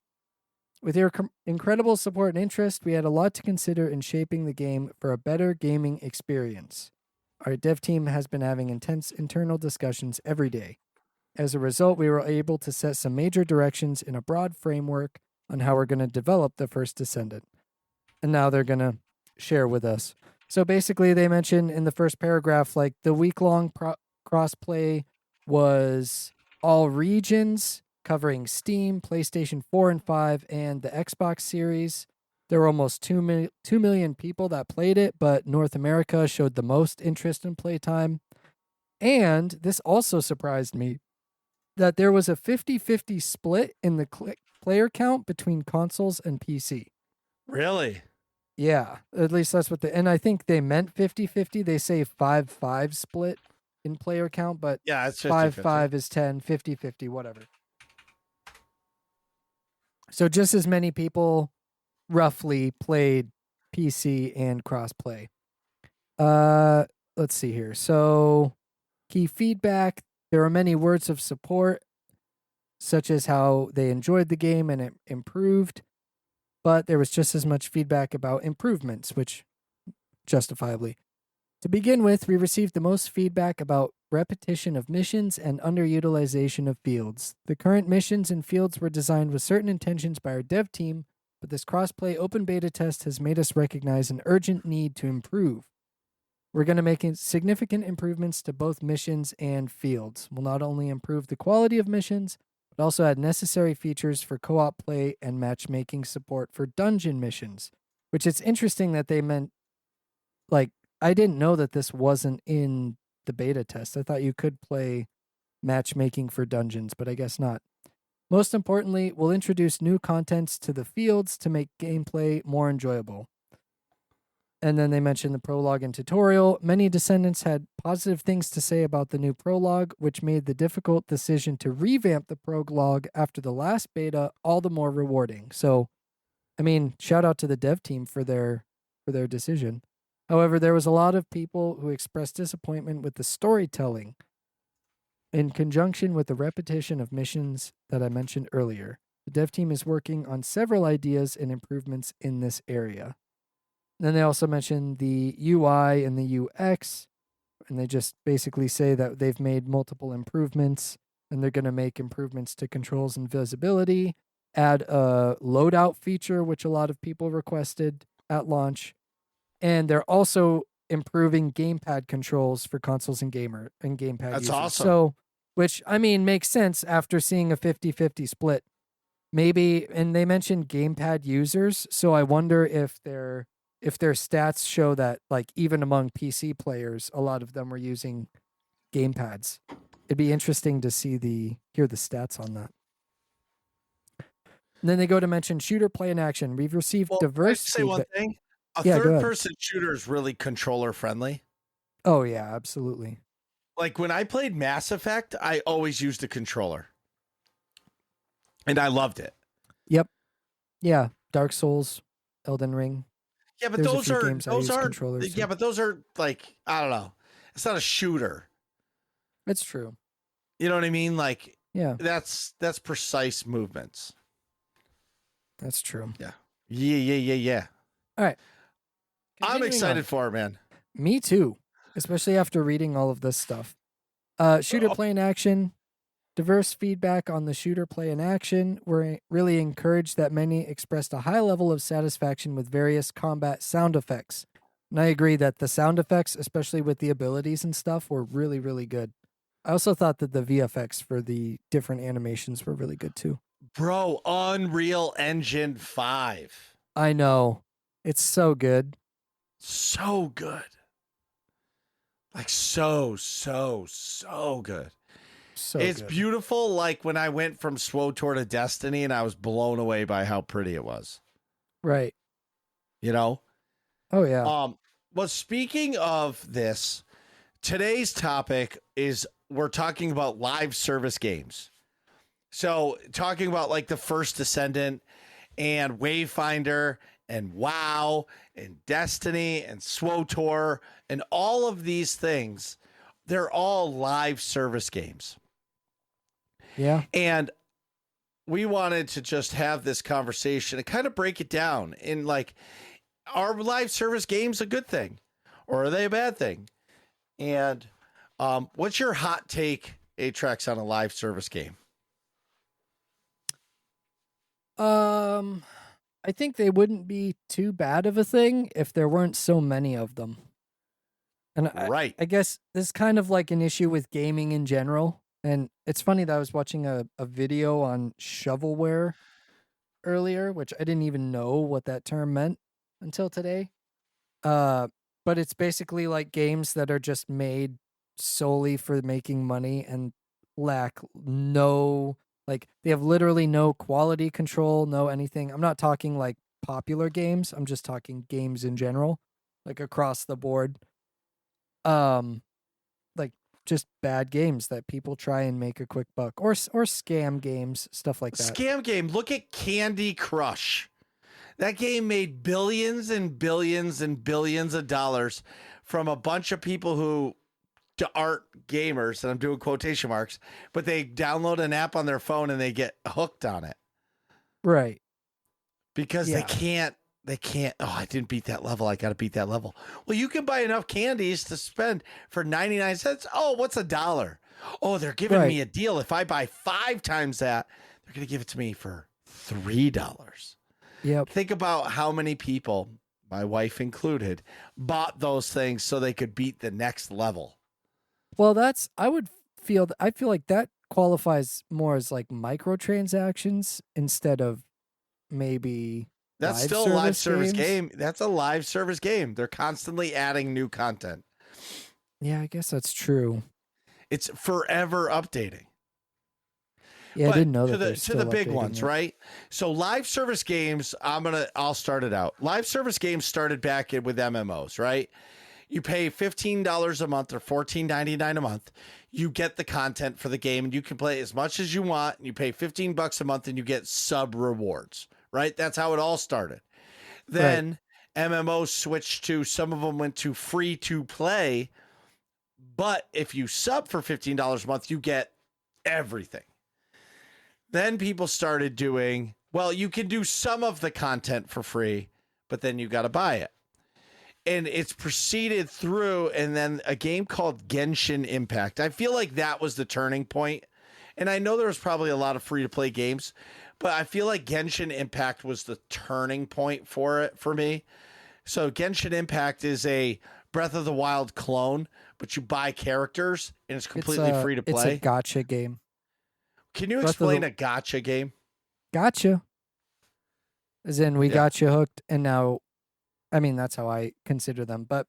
With your incredible support and interest, we had a lot to consider in shaping the game for a better gaming experience. Our dev team has been having intense internal discussions every day. As a result, we were able to set some major directions in a broad framework on how we're going to develop the First Descendant. And now they're going to share with us. So basically, they mention in the first paragraph, the week-long crossplay was all regions, covering Steam, PlayStation 4 and 5, and the Xbox Series. There were almost 2 million people that played it, but North America showed the most interest in playtime. And this also surprised me that there was a 50-50 split in the player count between consoles and PC. Really? Yeah, at least that's what and I think they meant 50-50. They say 5-5 split in player count, but yeah, it's 5-5 is 10, 50-50, whatever. So just as many people roughly played PC and crossplay. Let's see here. So key feedback. There are many words of support, such as how they enjoyed the game and it improved. But there was just as much feedback about improvements, which justifiably. To begin with, we received the most feedback about repetition of missions and underutilization of fields. The current missions and fields were designed with certain intentions by our dev team, but this crossplay open beta test has made us recognize an urgent need to improve. We're going to make significant improvements to both missions and fields. We'll not only improve the quality of missions, but also add necessary features for co-op play and matchmaking support for dungeon missions, which it's interesting that they meant, like, I didn't know that this wasn't in the beta test. I thought you could play matchmaking for dungeons, but I guess not. Most importantly, we'll introduce new contents to the fields to make gameplay more enjoyable. And then they mentioned the prologue and tutorial. Many descendants had positive things to say about the new prologue, which made the difficult decision to revamp the prologue after the last beta all the more rewarding. So, I mean, shout out to the dev team for their decision. However, there was a lot of people who expressed disappointment with the storytelling in conjunction with the repetition of missions that I mentioned earlier. The dev team is working on several ideas and improvements in this area. Then they also mentioned the UI and the UX, and they just basically say that they've made multiple improvements, and they're going to make improvements to controls and visibility, add a loadout feature, which a lot of people requested at launch, and they're also improving gamepad controls for consoles and gamepad That's users. awesome. So, which, I mean, makes sense after seeing a 50-50 split. Maybe, and they mentioned gamepad users, so I wonder if their stats show that, like, even among PC players, a lot of them were using gamepads. It'd be interesting to hear the stats on that. And then they go to mention shooter play in action. We've received Well, can I diverse just say one feedback. thing? A Yeah, go ahead. third-person shooter is really controller friendly. Oh yeah, absolutely. Like when I played Mass Effect, I always used a controller, and I loved it. Yep. Yeah, Dark Souls, Elden Ring. Yeah, but There's a those few are games I use controllers. Yeah, but those are like, I don't know. It's not a shooter. It's true. You know what I mean? Like, Yeah, that's precise movements. that's true. Yeah. All right. I'm Continuing excited on. for it, man. Me too, especially after reading all of this stuff. Shooter play in action. Diverse feedback on the shooter play in action. We're really encouraged that many expressed a high level of satisfaction with various combat sound effects. And I agree that the sound effects, especially with the abilities and stuff, were really, really good. I also thought that the VFX for the different animations were really good too. Bro, Unreal Engine 5. I know. It's so good. So good. Like so good. It's good. beautiful. Like when I went from SWTOR to Destiny and I was blown away by how pretty it was. Right. You know? Oh yeah. Well, speaking of this, today's topic is we're talking about live service games. So talking about like the First Descendant and Wayfinder and WoW and Destiny and SWTOR and all of these things, they're all live service games. Yeah. And we wanted to just have this conversation and kind of break it down in like, are live service games a good thing or are they a bad thing? And what's your hot take, Atrax, on a live service game? I think they wouldn't be too bad of a thing if there weren't so many of them. And Right. I guess this is kind of like an issue with gaming in general. And it's funny that I was watching a video on shovelware earlier, which I didn't even know what that term meant until today. But it's basically like games that are just made solely for making money and lack no, like, they have literally no quality control, no anything. I'm not talking like popular games. I'm just talking games in general, like across the board. Like just bad games that people try and make a quick buck, or scam games, stuff like that. Scam game. Look at Candy Crush. That game made billions and billions and billions of dollars from a bunch of people who aren't gamers, and I'm doing quotation marks, but they download an app on their phone and they get hooked on it. Right. Because they can't, oh, I didn't beat that level. I got to beat that level. Well, you can buy enough candies to spend for 99 cents. Oh, what's $1? Oh, they're giving me a deal. If I buy 5 times that, they're going to give it to me for $3. Yep. Think about how many people my wife included, bought those things so they could beat the next level. Well, I feel like that qualifies more as like microtransactions instead of maybe That's live still a live service service games. game. That's a live service game. They're constantly adding new content. Yeah, I guess that's true. It's forever updating. Yeah, I But didn't know that to they're the still big updating ones, it. right? So live service games, I'll start it out. Live service games started back with MMOs, right? You pay $15 a month or $14.99 a month. You get the content for the game and you can play as much as you want. And you pay $15 a month and you get sub rewards, right? That's how it all started. Then MMOs switched to, some of them went to free to play. But if you sub for $15 a month, you get everything. Then people started doing, well, you can do some of the content for free, but then you got to buy it. And it's proceeded through, and then a game called Genshin Impact. I feel like that was the turning point. And I know there was probably a lot of free to play games, but I feel like Genshin Impact was the turning point for it for me. So Genshin Impact is a Breath of the Wild clone, but you buy characters and it's completely free to play. It's a gotcha game. Can you explain a gotcha game? Gotcha. As in, we got you hooked, and now, I mean, that's how I consider them. But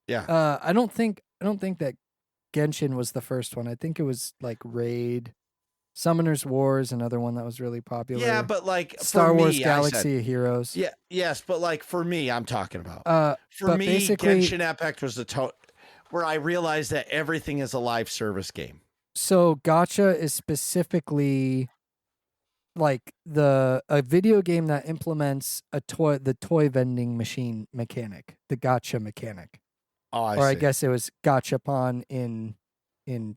yeah, I don't think that Genshin was the first one. I think it was like Raid, Summoner's Wars, another one that was really popular. Yeah, but like Star for Wars me, Galaxy of Heroes. Yeah, yes, but like for me, I'm talking about. For but me, basically, Genshin Impact was the where I realized that everything is a live service game. So gotcha is specifically like a video game that implements the toy vending machine mechanic, the gotcha mechanic. Oh, I or see. I guess it was gachapon in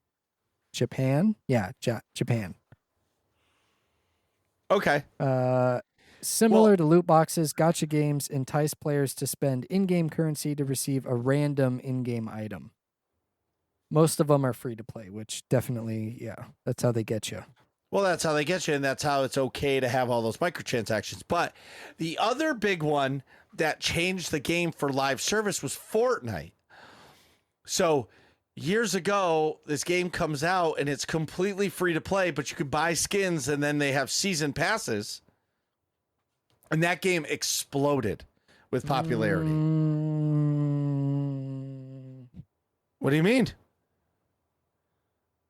Japan. Yeah, Japan. Okay. Similar to loot boxes, gotcha games entice players to spend in-game currency to receive a random in-game item. Most of them are free to play, which definitely, yeah, that's how they get you. Well, that's how they get you, and that's how it's okay to have all those microtransactions. But the other big one that changed the game for live service was Fortnite. So years ago, this game comes out and it's completely free to play, but you could buy skins and then they have season passes. And that game exploded with popularity. What do you mean?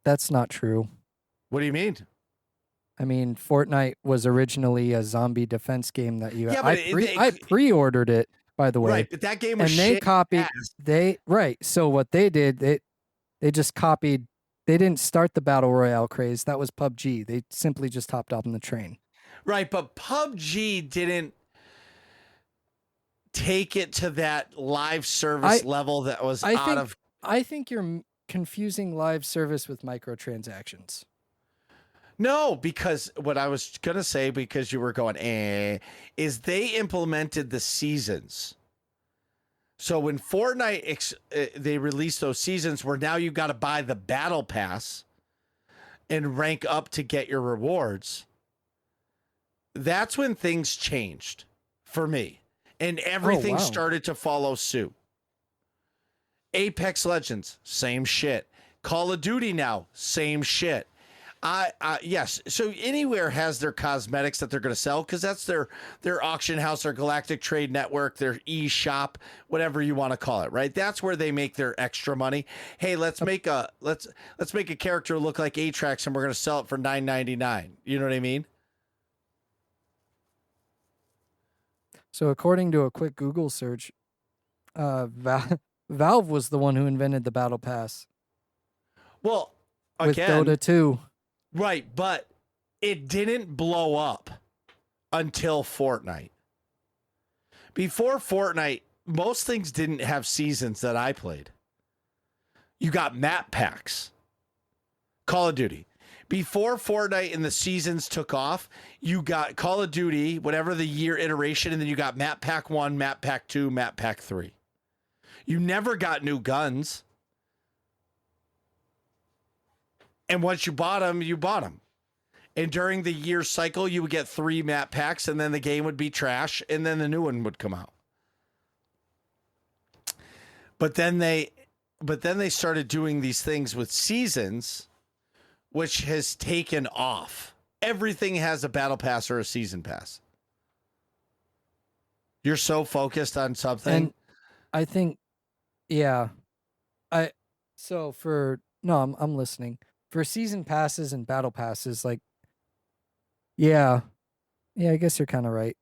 That's not true. What do you mean? I mean, Fortnite was originally a zombie defense game that you. Yeah, but I pre-ordered it, by the way. Right, but that game was and they copied. So what they did, they just copied. They didn't start the battle royale craze. That was PUBG. They simply just hopped on the train. Right, but PUBG didn't take it to that live service level that was I think you're confusing live service with microtransactions. No, because what I was going to say, because you were going, is they implemented the seasons. So when Fortnite, they released those seasons where now you got to buy the battle pass and rank up to get your rewards. That's when things changed for me. And everything started to follow suit. Apex Legends, same shit. Call of Duty now, same shit. Yes. So Anywhere has their cosmetics that they're going to sell because that's their auction house, their Galactic Trade Network, their e-shop, whatever you want to call it, right? That's where they make their extra money. Hey, let's make a character look like Atrax and we're going to sell it for $9.99. You know what I mean? So according to a quick Google search, Valve was the one who invented the battle pass. Well, with Dota 2. Right, but it didn't blow up until Fortnite. Before Fortnite, most things didn't have seasons that I played. You got map packs. Call of Duty. Before Fortnite and the seasons took off, you got Call of Duty, whatever the year iteration, and then you got map pack 1, map pack 2, map pack 3. You never got new guns. And once you bought them, you bought them. And during the year cycle, you would get 3 map packs, and then the game would be trash, and then the new one would come out. But then they started doing these things with seasons, which has taken off. Everything has a battle pass or a season pass. You're so focused on something. And I think, yeah, I'm listening. For season passes and battle passes, like, yeah, I guess you're kind of right.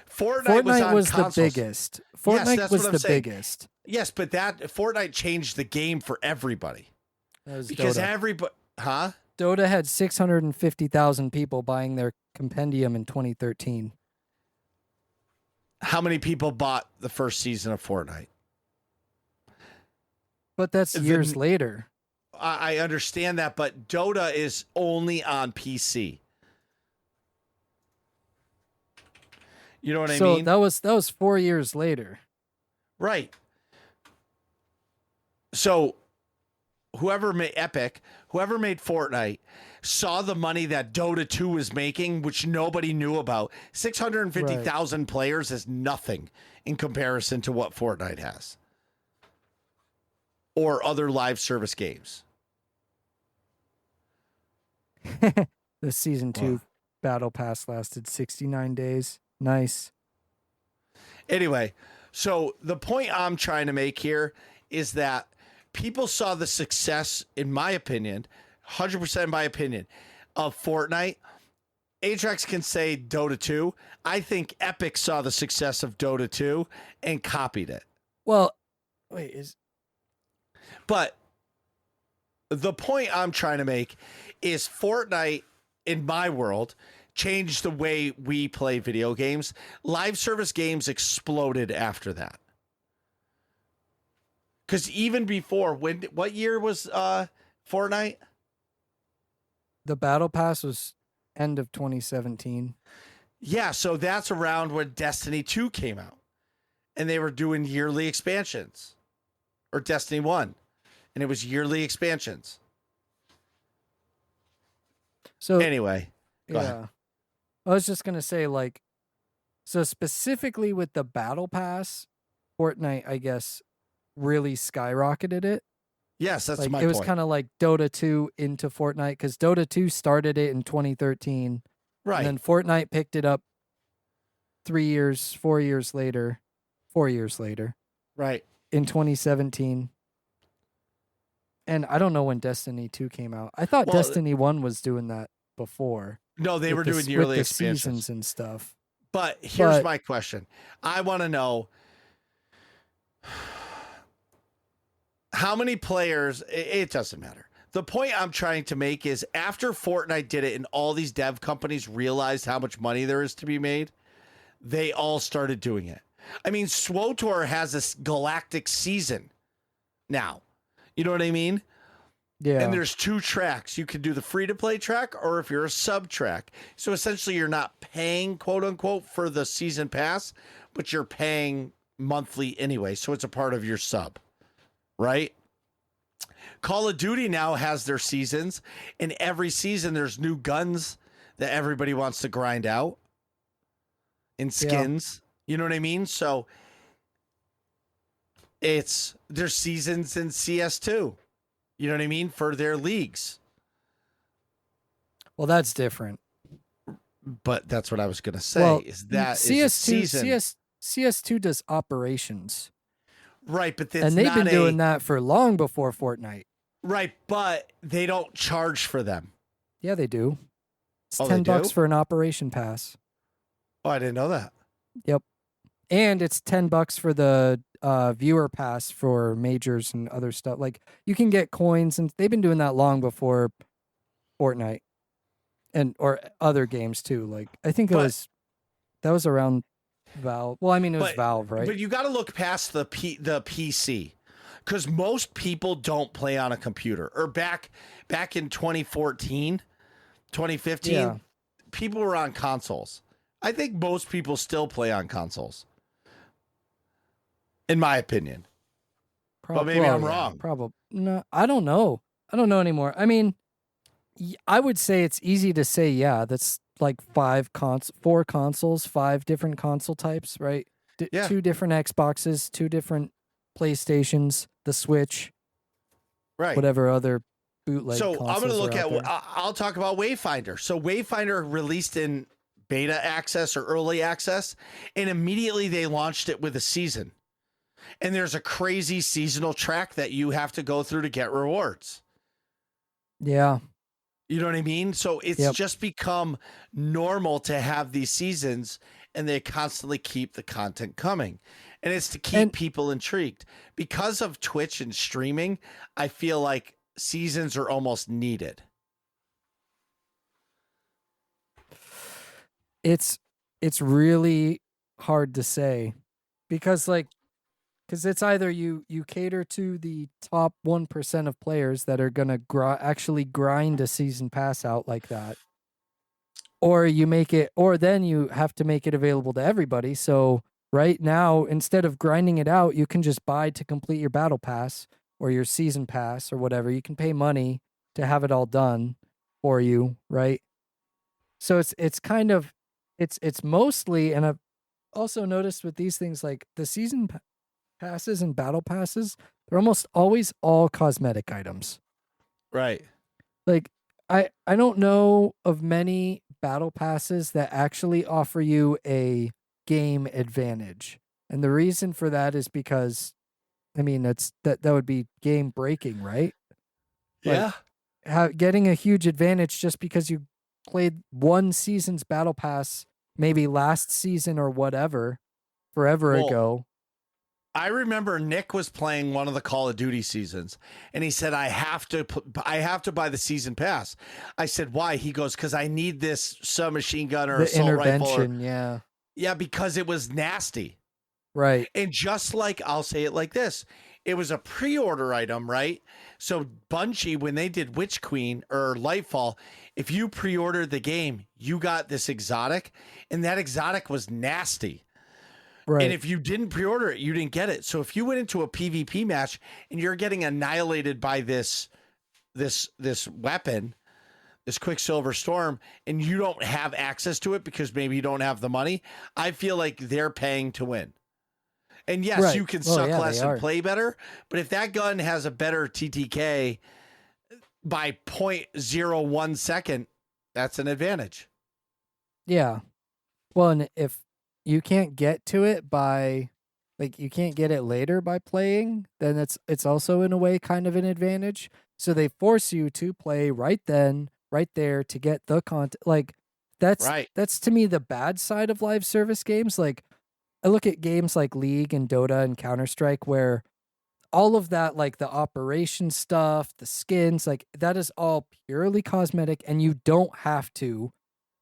Fortnite was the biggest. Fortnite was the biggest. Yes, but that Fortnite changed the game for everybody. That was Because Dota. everybody, huh? Dota had 650,000 people buying their compendium in 2013. How many people bought the first season of Fortnite? But that's years later. I understand that, but Dota is only on PC. You know what I mean? So that was 4 years later. Right. So whoever made Fortnite saw the money that Dota 2 was making, which nobody knew about. 650,000 players is nothing in comparison to what Fortnite has. Or other live service games. The season 2 battle pass lasted 69 days. Nice. Anyway, so the point I'm trying to make here is that people saw the success, in my opinion, 100% in my opinion, of Fortnite. Atrax can say Dota 2. I think Epic saw the success of Dota 2 and copied it. Well, But the point I'm trying to make is Fortnite, in my world, changed the way we play video games. Live service games exploded after that. Because even before, what year was Fortnite? The battle pass was end of 2017. Yeah, so that's around when Destiny 2 came out. And they were doing yearly expansions. Or Destiny 1. And it was yearly expansions. So anyway, go ahead. I was just going to say, like, so specifically with the battle pass, Fortnite, I guess, really skyrocketed it. Yes, that's like, my point. It was point. kind of like Dota 2 into Fortnite, because Dota 2 started it in 2013. Right. And then Fortnite picked it up 4 years later. Right. In 2017. And I don't know when Destiny 2 came out. I thought Destiny 1 was doing that before. No, they were doing yearly expansions seasons and stuff. But here's my question. I want to know how many players, it doesn't matter. The point I'm trying to make is after Fortnite did it and all these dev companies realized how much money there is to be made, they all started doing it. I mean, SWTOR has this galactic season now. You know what I mean? Yeah. And there's 2 tracks. You can do the free-to-play track or if you're a sub-track. So essentially you're not paying, quote-unquote, for the season pass, but you're paying monthly anyway. So it's a part of your sub, right? Call of Duty now has their seasons. And every season there's new guns that everybody wants to grind out. And skins. Yeah. You know what I mean? So there's seasons in CS2. You know what I mean? For their leagues. Well, that's different. But that's what I was going to say. Well, is that CS2 does operations. Right, but and they've been doing that for long before Fortnite. Right, but they don't charge for them. Yeah, they do. It's $10 for an operation pass. Oh, I didn't know that. Yep. And it's $10 for the viewer pass for majors and other stuff. Like, you can get coins, and they've been doing that long before Fortnite or other games too. Like, I think that was around Valve. Well, I mean, it was Valve, right? But you got to look past the PC, because most people don't play on a computer. Or back in 2014, 2015, people were on consoles. I think most people still play on consoles. In my opinion. But maybe I'm wrong. Probably. No, I don't know. I don't know anymore. I mean, I would say it's easy to say, yeah, that's like 4 consoles, 5 different console types, right? 2 different Xboxes, 2 different PlayStations, the Switch, Right. whatever other bootleg So I'm going to consoles look are at, out there. I'll talk about Wayfinder. So Wayfinder released in beta access or early access, and immediately they launched it with a season. And there's a crazy seasonal track that you have to go through to get rewards. Yeah. You know what I mean? So it's just become normal to have these seasons, and they constantly keep the content coming. And it's to keep people intrigued. Because of Twitch and streaming, I feel like seasons are almost needed. It's really hard to say because it's either you cater to the top 1% of players that are going to actually grind a season pass out like that, or you make it, or then you have to make it available to everybody. So right now, instead of grinding it out, you can just buy to complete your battle pass or your season pass or whatever. You can pay money to have it all done for you, right? So it's kind of it's mostly, and I've also noticed with these things like the season passes and battle passes, they're almost always all cosmetic items. Right. Like I don't know of many battle passes that actually offer you a game advantage. And the reason for that is because I mean that would be game breaking, right? Yeah. Like getting a huge advantage just because you played one season's battle pass maybe last season or whatever forever ago. I remember Nick was playing one of the Call of Duty seasons, and he said, I have to buy the season pass. I said, why? He goes, because I need this submachine gun or The assault intervention, rifle. Yeah, because it was nasty. Right. And just like, I'll say it like this, it was a pre-order item, right? So Bungie, when they did Witch Queen or Lightfall, if you pre-ordered the game, you got this exotic, and that exotic was nasty. Right. And if you didn't pre-order it, you didn't get it. So if you went into a PvP match and you're getting annihilated by this weapon, this Quicksilver Storm, and you don't have access to it because maybe you don't have the money, I feel like they're paying to win. And yes, you can suck less and play better, but if that gun has a better TTK by 0.01 second, that's an advantage. Yeah. Well, and if you can't get to it by you can't get it later by playing, then it's also in a way kind of an advantage. So they force you to play right then, right there to get the content. Like that's to me the bad side of live service games. Like I look at games like League and Dota and Counter-Strike where all of that, like the operation stuff, the skins, like that is all purely cosmetic and you don't have to.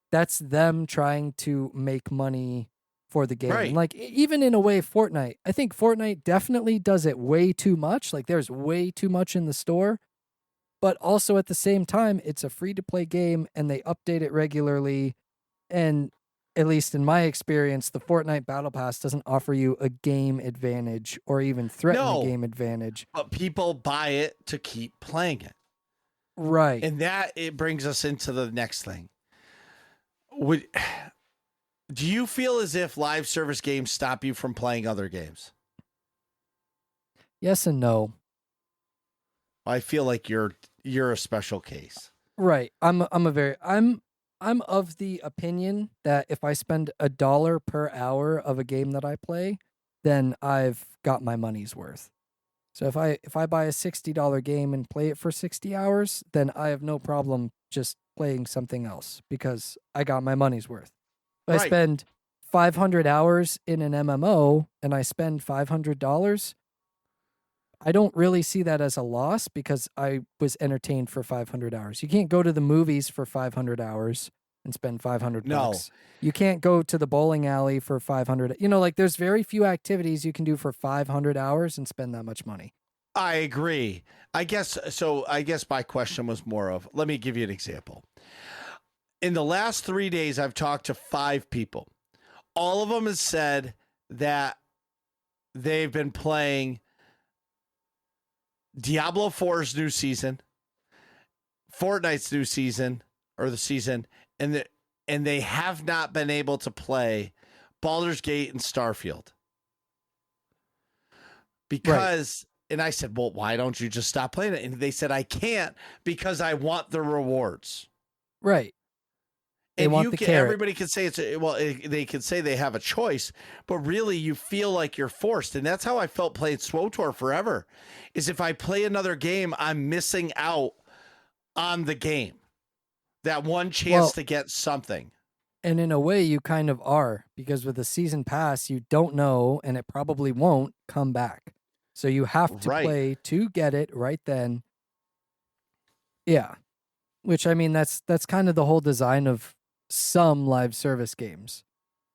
That's them trying to make money for the game. Right. And like even in a way, Fortnite, I think Fortnite definitely does it way too much. Like there's way too much in the store, but also at the same time, it's a free to play game and they update it regularly. And at least in my experience, the Fortnite Battle Pass doesn't offer you a game advantage or even threaten a game advantage. But people buy it to keep playing it. Right. And it brings us into the next thing. Do you feel as if live service games stop you from playing other games? Yes and no. I feel like you're a special case. Right. I'm of the opinion that if I spend $1 per hour of a game that I play, then I've got my money's worth. So if I buy a $60 game and play it for 60 hours, then I have no problem just playing something else because I got my money's worth. If I spend 500 hours in an MMO and I spend $500, I don't really see that as a loss because I was entertained for 500 hours. You can't go to the movies for 500 hours and spend 500 bucks. You can't go to the bowling alley for 500. You know, like there's very few activities you can do for 500 hours and spend that much money. I agree. I guess my question was more of, let me give you an example. In the last 3 days, I've talked to 5 people. All of them have said that they've been playing Diablo 4's new season, Fortnite's new season, or the season, and they have not been able to play Baldur's Gate and Starfield because, and I said, well, why don't you just stop playing it? And they said, I can't because I want the rewards. Right. They And want the carrot. everybody can say they can say they have a choice, but really you feel like you're forced. And that's how I felt playing SWTOR forever, is if I play another game, I'm missing out on the game. That one chance to get something. And in a way, you kind of are, because with the season pass, you don't know, and it probably won't come back. So you have to play to get it right then. Yeah. Which, I mean, that's kind of the whole design of some live service games,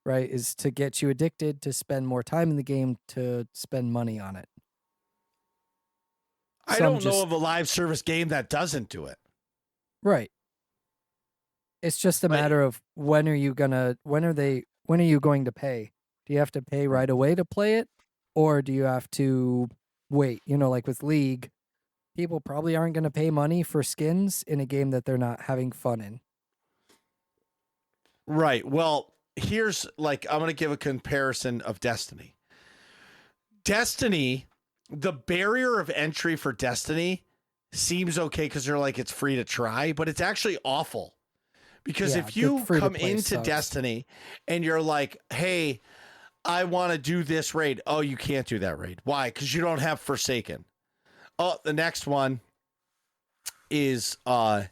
right? Is to get you addicted, to spend more time in the game, to spend money on it. I don't know of a live service game that doesn't do it. Right. It's just a matter of when are you going to pay? Do you have to pay right away to play it? Or do you have to wait? You know, like with League, people probably aren't going to pay money for skins in a game that they're not having fun in. Right. Well, here's I'm going to give a comparison of Destiny. Destiny, the barrier of entry for Destiny seems okay because they're like, it's free to try, but it's actually awful. Because if you come into Destiny and you're like, hey, I want to do this raid. Oh, you can't do that raid. Why? Because you don't have Forsaken. Oh, the next one is, I'm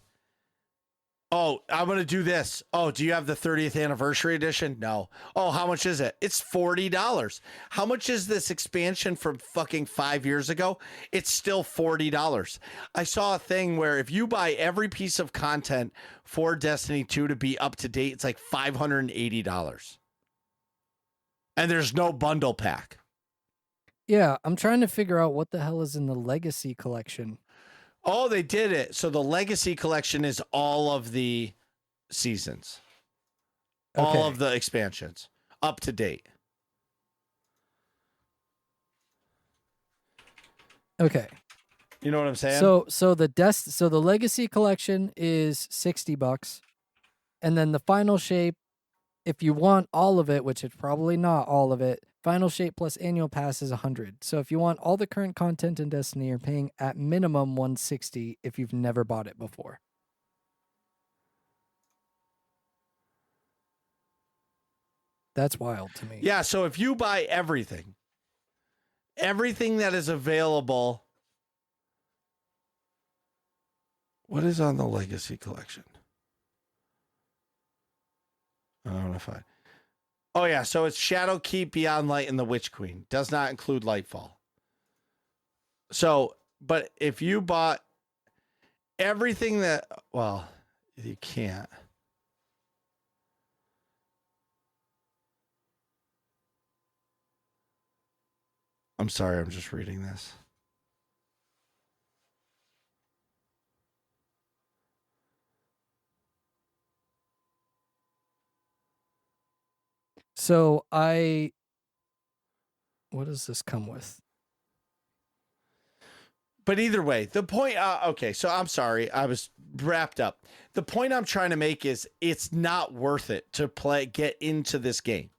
going to do this. Oh, do you have the 30th anniversary edition? No. Oh, how much is it? It's $40. How much is this expansion from fucking 5 years ago? It's still $40. I saw a thing where if you buy every piece of content for Destiny 2 to be up to date, it's like $580. And there's no bundle pack. Yeah, I'm trying to figure out what the hell is in the Legacy collection. Oh, they did it. So the Legacy collection is all of the seasons. Okay. All of the expansions. Up to date. Okay. You know what I'm saying? So the Legacy collection is $60. And then the Final Shape, if you want all of it, which is probably not all of it, Final Shape plus annual pass is $100. So if you want all the current content in Destiny, you're paying at minimum $160 if you've never bought it before. That's wild to me. Yeah, so if you buy everything that is available, what is on the Legacy collection? I don't know if I... Oh, yeah. So it's Shadowkeep, Beyond Light, and the Witch Queen. Does not include Lightfall. So, but if you bought everything that... Well, you can't. I'm sorry. I'm just reading this. So what does this come with? But either way, the point, okay, so I'm sorry, I was wrapped up. The point I'm trying to make is it's not worth it to get into this game.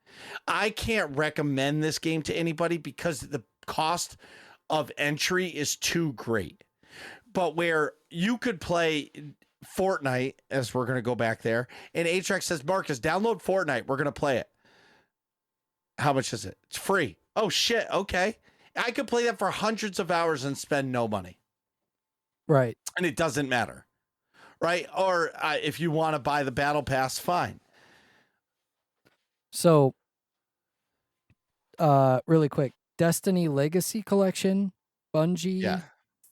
I can't recommend this game to anybody because the cost of entry is too great. But where you could play Fortnite, as we're going to go back there, and Atrax says, Marcus, download Fortnite. We're going to play it. How much is it? It's free. Oh, shit. Okay. I could play that for hundreds of hours and spend no money. Right. And it doesn't matter. Right. Or if you want to buy the battle pass, fine. So, really quick, Destiny Legacy Collection, Bungie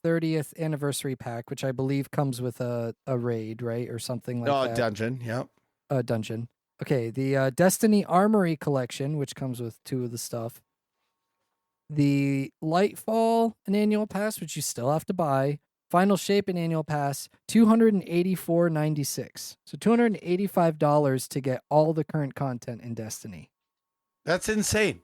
30th Anniversary Pack, which I believe comes with a raid, right? Or something like that. Oh, dungeon. Yep. A dungeon. Okay, the Destiny Armory Collection, which comes with 2 of the stuff. The Lightfall, an annual pass, which you still have to buy. Final Shape, an annual pass, $284.96. So $285 to get all the current content in Destiny. That's insane.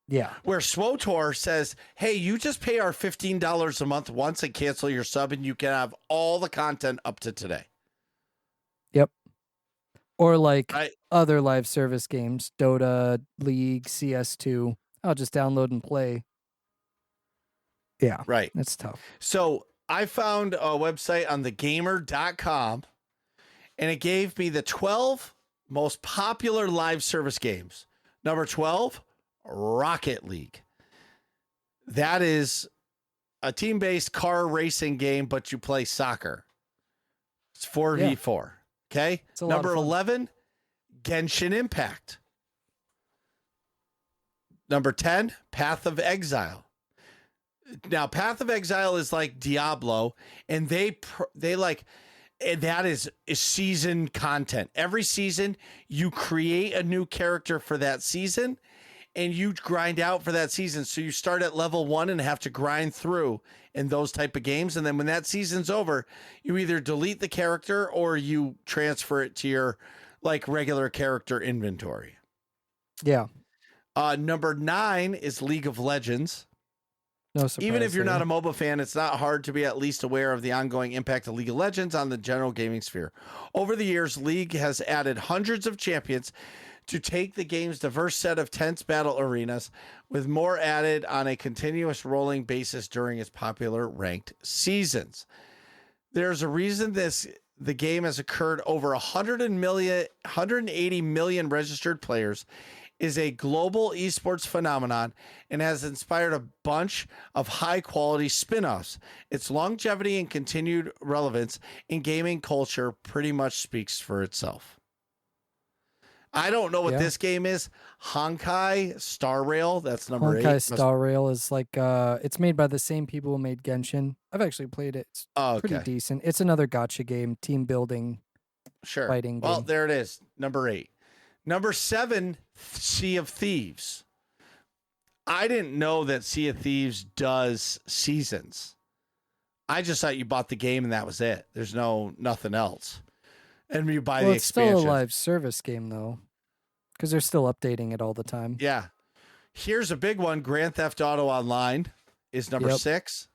Yeah. Where SWTOR says, hey, you just pay our $15 a month once and cancel your sub, and you can have all the content up to today. Yep. Or like other live service games, Dota, League, CS2. I'll just download and play. Yeah, Right. that's tough. So I found a website on thegamer.com, and it gave me the 12 most popular live service games. Number 12, Rocket League. That is a team-based car racing game, but you play soccer. It's 4v4. Okay. It's a lot Number of fun. 11, Genshin Impact. Number 10, Path of Exile. Now, Path of Exile is like Diablo, and that is season content. Every season, you create a new character for that season, and you grind out for that season. So you start at level 1 and have to grind through in those type of games. And then when that season's over, you either delete the character or you transfer it to your like regular character inventory. Yeah. Number 9 is League of Legends. No surprise. Even if you're there. not a MOBA fan, it's not hard to be at least aware of the ongoing impact of League of Legends on the general gaming sphere. Over the years, League has added hundreds of champions to take the game's diverse set of tense battle arenas, with more added on a continuous rolling basis during its popular ranked seasons. There's a reason the game has occurred over 180 million registered players, is a global esports phenomenon, and has inspired a bunch of high-quality spin-offs. Its longevity and continued relevance in gaming culture pretty much speaks for itself. I don't know what this game is. Honkai Star Rail, that's number 8. Honkai Star Rail is like it's made by the same people who made Genshin. I've actually played it. It's pretty decent. It's another gacha game, team building, fighting game. Well, there it is, number 8. Number 7, Sea of Thieves. I didn't know that Sea of Thieves does seasons. I just thought you bought the game and that was it. There's nothing else. And you buy the expansion. It's still a live service game, though, because they're still updating it all the time. Yeah. Here's a big one. Grand Theft Auto Online is number 6.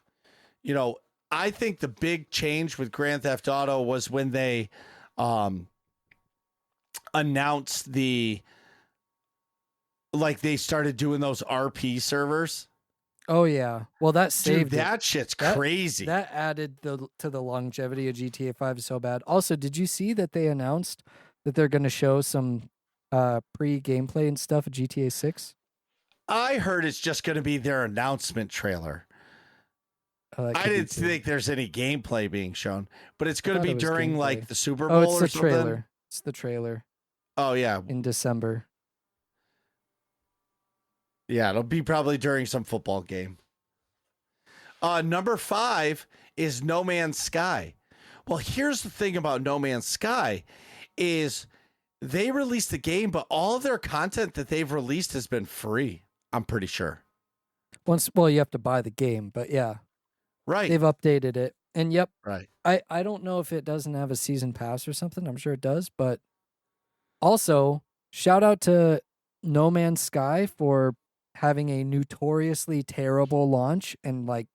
You know, I think the big change with Grand Theft Auto was when they announced they started doing those RP servers. Oh yeah. Well, that saved that shit's crazy. That added to the longevity of GTA 5 so bad. Also, did you see that they announced that they're going to show some pre-gameplay and stuff at GTA 6? I heard it's just going to be their announcement trailer. I didn't think there's any gameplay being shown, but it's going to be during like the Super Bowl it's or the something. Trailer. It's the trailer. Oh yeah. In December. Yeah, it'll be probably during some football game. Number 5 is No Man's Sky. Well, here's the thing about No Man's Sky is they released the game, but all of their content that they've released has been free. I'm pretty sure. You have to buy the game, but yeah. Right. They've updated it. And yep. Right. I don't know if it doesn't have a season pass or something. I'm sure it does, but also shout out to No Man's Sky for having a notoriously terrible launch and like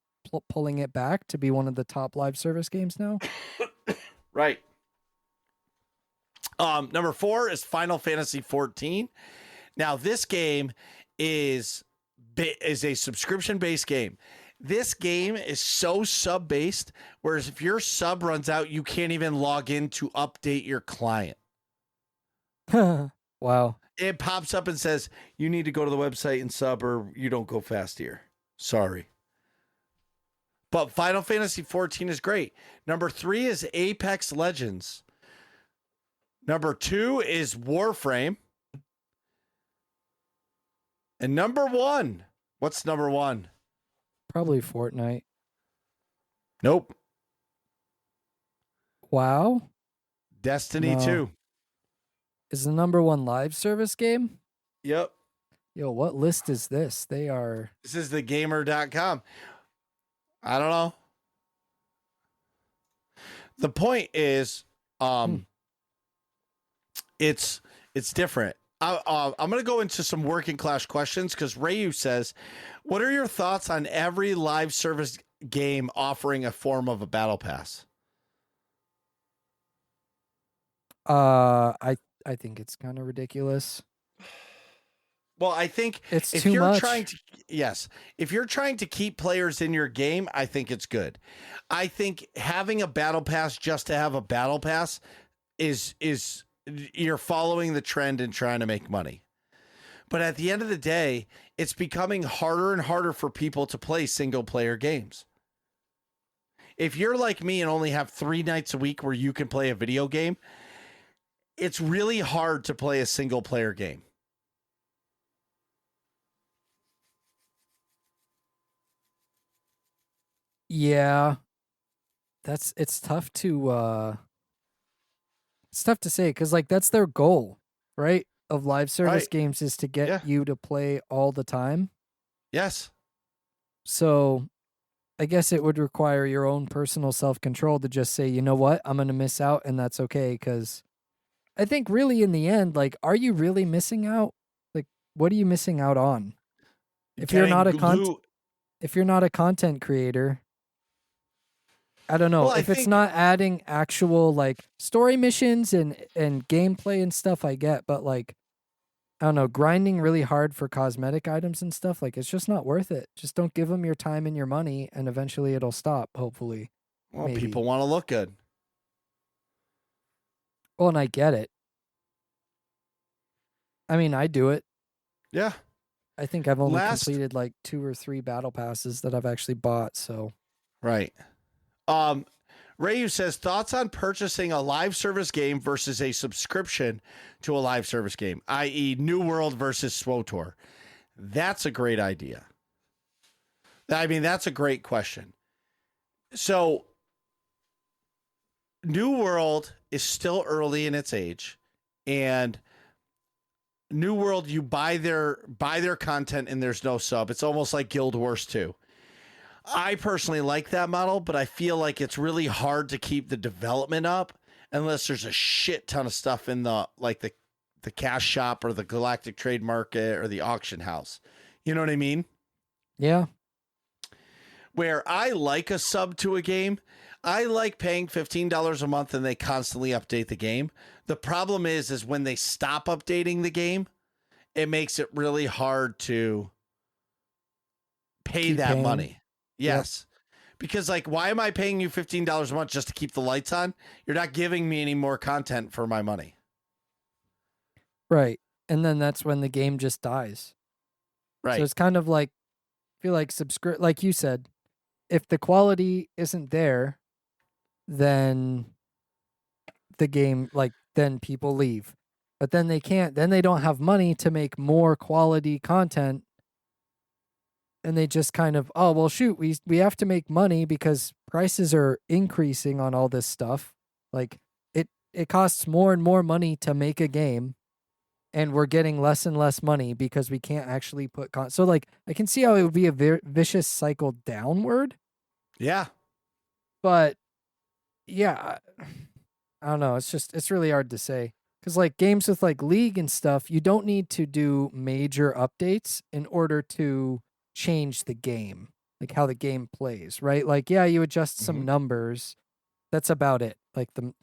pulling it back to be one of the top live service games now. Right. Number 4 is Final Fantasy 14. Now this game is a subscription-based game. This game is so sub-based, whereas if your sub runs out, you can't even log in to update your client. Wow. It pops up and says, you need to go to the website and sub or you don't go fast here. Sorry. But Final Fantasy 14 is great. Number 3 is Apex Legends. Number 2 is Warframe. And number 1, what's number 1? Probably Fortnite. Nope. WoW? Destiny 2. Is the number 1 live service game? Yep. Yo, what list is this? This is thegamer.com. I don't know. The point is, it's different. I'm going to go into some working class questions because Rayu says, what are your thoughts on every live service game offering a form of a battle pass? I think it's kind of ridiculous. Well, I think it's if too you're much. yes. If you're trying to keep players in your game, I think it's good. I think having a battle pass just to have a battle pass is you're following the trend and trying to make money. But at the end of the day, it's becoming harder and harder for people to play single player games. If you're like me and only have 3 nights a week where you can play a video game, it's really hard to play a single player game. Yeah, it's tough to say because like that's their goal, right? Of live service Right. games is to get Yeah. you to play all the time. Yes. So I guess it would require your own personal self control to just say, you know what, I'm going to miss out, and that's okay. Because I think really in the end, like, are you really missing out? Like, what are you missing out on? If you're not if you're not a content creator, I don't know. Well, I If it's think not adding actual like story missions and gameplay and stuff, I get. But like, I don't know, grinding really hard for cosmetic items and stuff, like it's just not worth it. Just don't give them your time and your money, and eventually it'll stop. Hopefully, well, maybe. people want to look good. Well, and I get it. I mean, I do it. Yeah. I think I've only Last completed like 2 or 3 battle passes that I've actually bought. So right. Rayu says thoughts on purchasing a live service game versus a subscription to a live service game, i.e., New World versus SWOTOR. That's a great idea. I mean, that's a great question. So, New World is still early in its age, and New World, you buy their content and there's no sub. It's almost like Guild Wars 2. I personally like that model, but I feel like it's really hard to keep the development up unless there's a shit ton of stuff in the cash shop or the Galactic Trade Market or the auction house. You know what I mean? yeah, Where I like a sub to a game, I like paying $15 a month and they constantly update the game. The problem is when they stop updating the game, it makes it really hard to pay keep that paying. money. Yes. Because like, why am I paying you $15 a month just to keep the lights on? You're not giving me any more content for my money. Right. And then that's when the game just dies. Right. So it's kind of like, I feel like like you said, if the quality isn't there, then the game, like, then people leave. But then they can't, then they don't have money to make more quality content. And they just kind of, oh, well, shoot, we have to make money because prices are increasing on all this stuff. Like, it costs more and more money to make a game, and we're getting less and less money because we can't actually put so like I can see how it would be a vicious cycle downward, Yeah. but yeah, I don't know. It's really hard to say because like games with like League and stuff, you don't need to do major updates in order to change the game, like how the game plays, right? Like yeah, you adjust some numbers. That's about it. Like the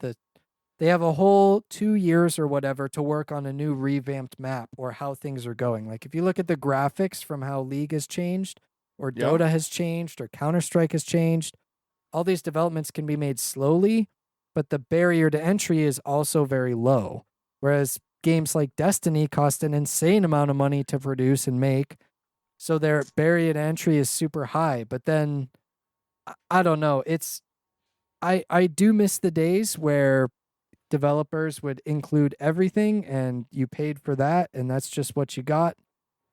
they have a whole 2 years or whatever to work on a new revamped map or how things are going. Like if you look at the graphics from how League has changed or Yep. Dota has changed or Counter-Strike has changed, all these developments can be made slowly, but the barrier to entry is also very low. Whereas games like Destiny cost an insane amount of money to produce and make, so their barrier to entry is super high. But then I don't know. I do miss the days where developers would include everything and you paid for that and that's just what you got.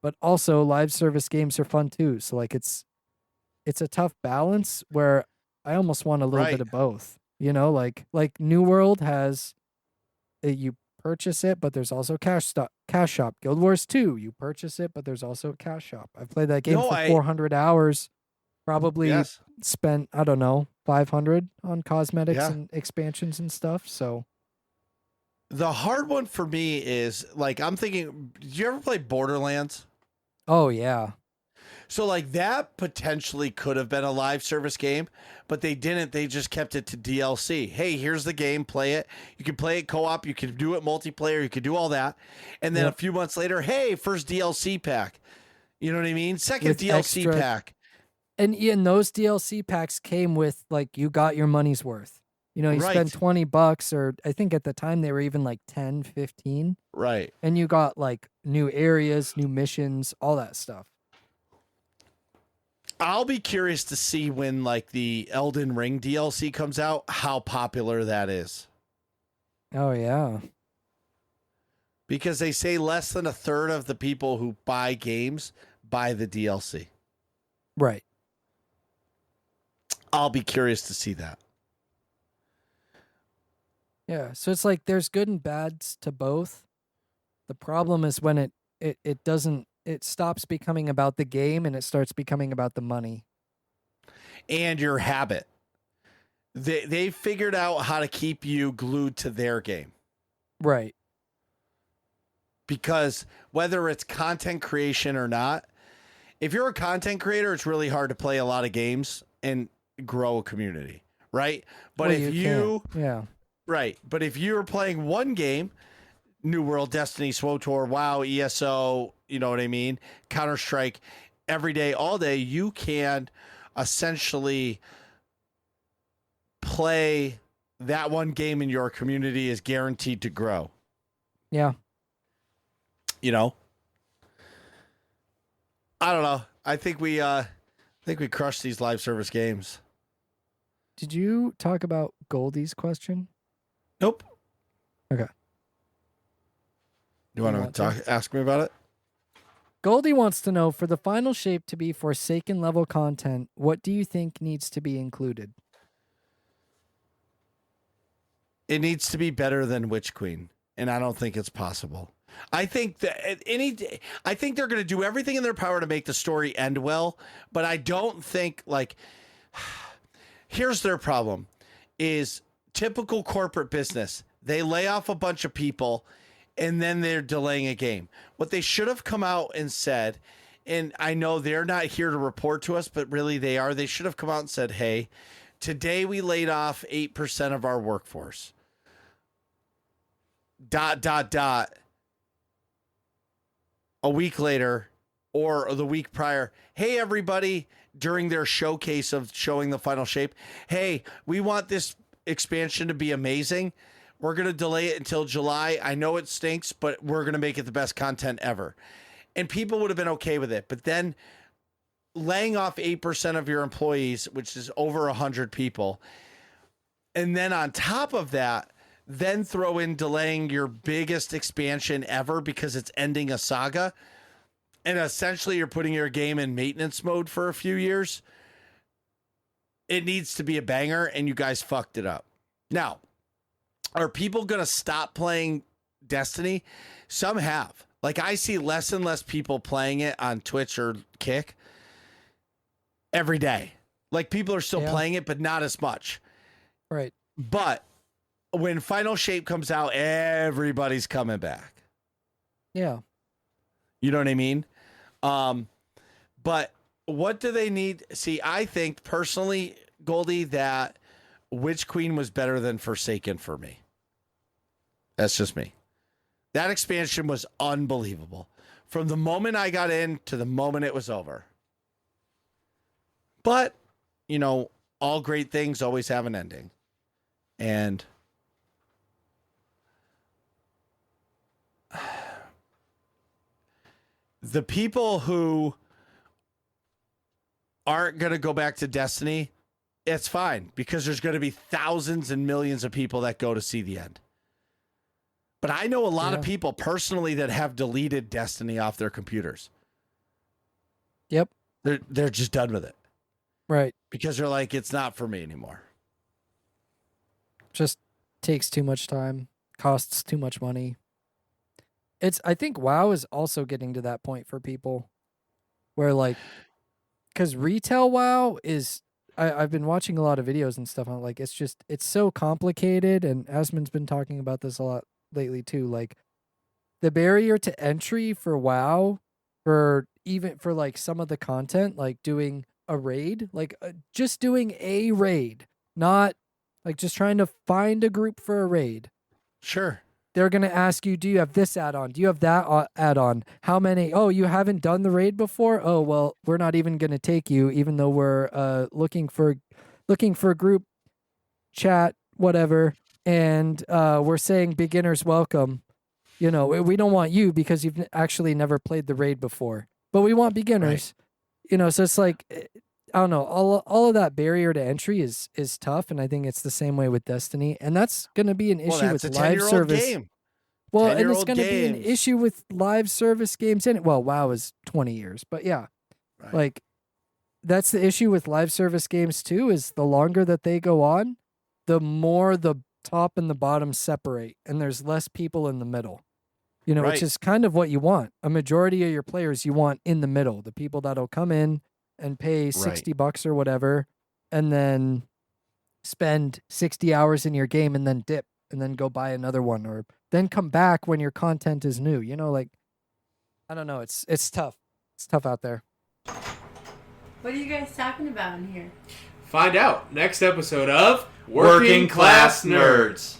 But also live service games are fun too. So like it's a tough balance where I almost want a little bit Right. of both. You know, like New World has you purchase it, but there's also cash shop. Guild Wars 2, you purchase it, but there's also a cash shop. I've played that game No, for 400 hours. Probably Yes. spent, I don't know, 500 on cosmetics Yeah. and expansions and stuff. So The hard one for me is like, I'm thinking, did you ever play Borderlands? oh yeah. So like that potentially could have been a live service game, but they didn't. They just kept it to DLC. Hey, here's the game, play it. You can play it co-op, you can do it multiplayer, you can do all that. And then Yep. a few months later, hey, first DLC pack. You know what I mean? Second With DLC extra, pack. and Ian, those DLC packs came with like you got your money's worth. You know, you spend Right. $20, or I think at the time they were even like 10, 15, Right. and you got like new areas, new missions, all that stuff. I'll be curious to see when like the Elden Ring DLC comes out, how popular that is. Oh yeah. Because they say less than a third of the people who buy games buy the DLC. Right. I'll be curious to see that. Yeah. So it's like there's good and bads to both. The problem is when it doesn't, it stops becoming about the game and it starts becoming about the money. And your habit. They figured out how to keep you glued to their game. Right. Because whether it's content creation or not, if you're a content creator, it's really hard to play a lot of games and grow a community, right? But Well, if you can't. Yeah. right, but if you're playing one game, New World, Destiny, SWTOR, WoW, ESO, you know what I mean, Counter-Strike, every day, all day, you can essentially play that one game in your community is guaranteed to grow. Yeah. You know, I don't know. I think we crushed these live service games. Did you talk about Goldie's question? Nope. Okay. You want to ask me about it? Goldie wants to know, for the final shape to be Forsaken level content, what do you think needs to be included? It needs to be better than Witch Queen, and I don't think it's possible. I think that I think they're going to do everything in their power to make the story end well, but I don't think like here's their problem is typical corporate business. They lay off a bunch of people and then they're delaying a game. What they should have come out and said, and I know they're not here to report to us, but really they are. They should have come out and said, "Hey, today we laid off 8% of our workforce. ... A week later or the week prior, hey, everybody," during their showcase of showing the final shape, "Hey, we want this expansion to be amazing. We're going to delay it until July. I know it stinks, but we're going to make it the best content ever." And people would have been okay with it. But then laying off 8% of your employees, which is over 100 people, and then on top of that, then throw in delaying your biggest expansion ever because it's ending a saga, and essentially you're putting your game in maintenance mode for a few years. It needs to be a banger, and you guys fucked it up. Now, are people going to stop playing Destiny? Some have. Like, I see less and less people playing it on Twitch or Kick every day. Like, people are still playing it, but not as much. Right. But when Final Shape comes out, everybody's coming back. Yeah. You know what I mean? But what do they need? See, I think personally, Goldie, that Witch Queen was better than Forsaken for me. That's just me. That expansion was unbelievable. From the moment I got in to the moment it was over. But, you know, all great things always have an ending. And the people who aren't going to go back to Destiny, it's fine because there's going to be thousands and millions of people that go to see the end. But I know a lot of people personally that have deleted Destiny off their computers. Yep. They're just done with it. Right. Because they're like, it's not for me anymore. Just takes too much time, costs too much money. I think WoW is also getting to that point for people where, like, because retail WoW is, I've been watching a lot of videos and stuff on, like, it's so complicated, and Asmon's been talking about this a lot lately too. Like, the barrier to entry for WoW, for like some of the content, like doing a raid, like just doing a raid, not like just trying to find a group for a raid. Sure. they're going to ask you, do you have this add-on? Do you have that add-on? How many? Oh, you haven't done the raid before? Oh, well, we're not even going to take you, even though we're looking for group chat, whatever. And we're saying beginners welcome. You know, we don't want you because you've actually never played the raid before, but we want beginners. Right. You know, so it's like, I don't know, all of that barrier to entry is tough, and I think it's the same way with Destiny, and that's going to be an issue with live service. Game. Well, and it's going to be an issue with live service games in it. Well, WoW is 20 years, but yeah, like that's the issue with live service games too. Is the longer that they go on, the more the top and the bottom separate, and there's less people in the middle. You know, which is kind of what you want. A majority of your players you want in the middle, the people that'll come in and pay $60 or whatever, and then spend 60 hours in your game and then dip and then go buy another one, or then come back when your content is new. You know, like, I don't know. It's tough. It's tough out there. What are you guys talking about in here? Find out next episode of Working Class Nerds.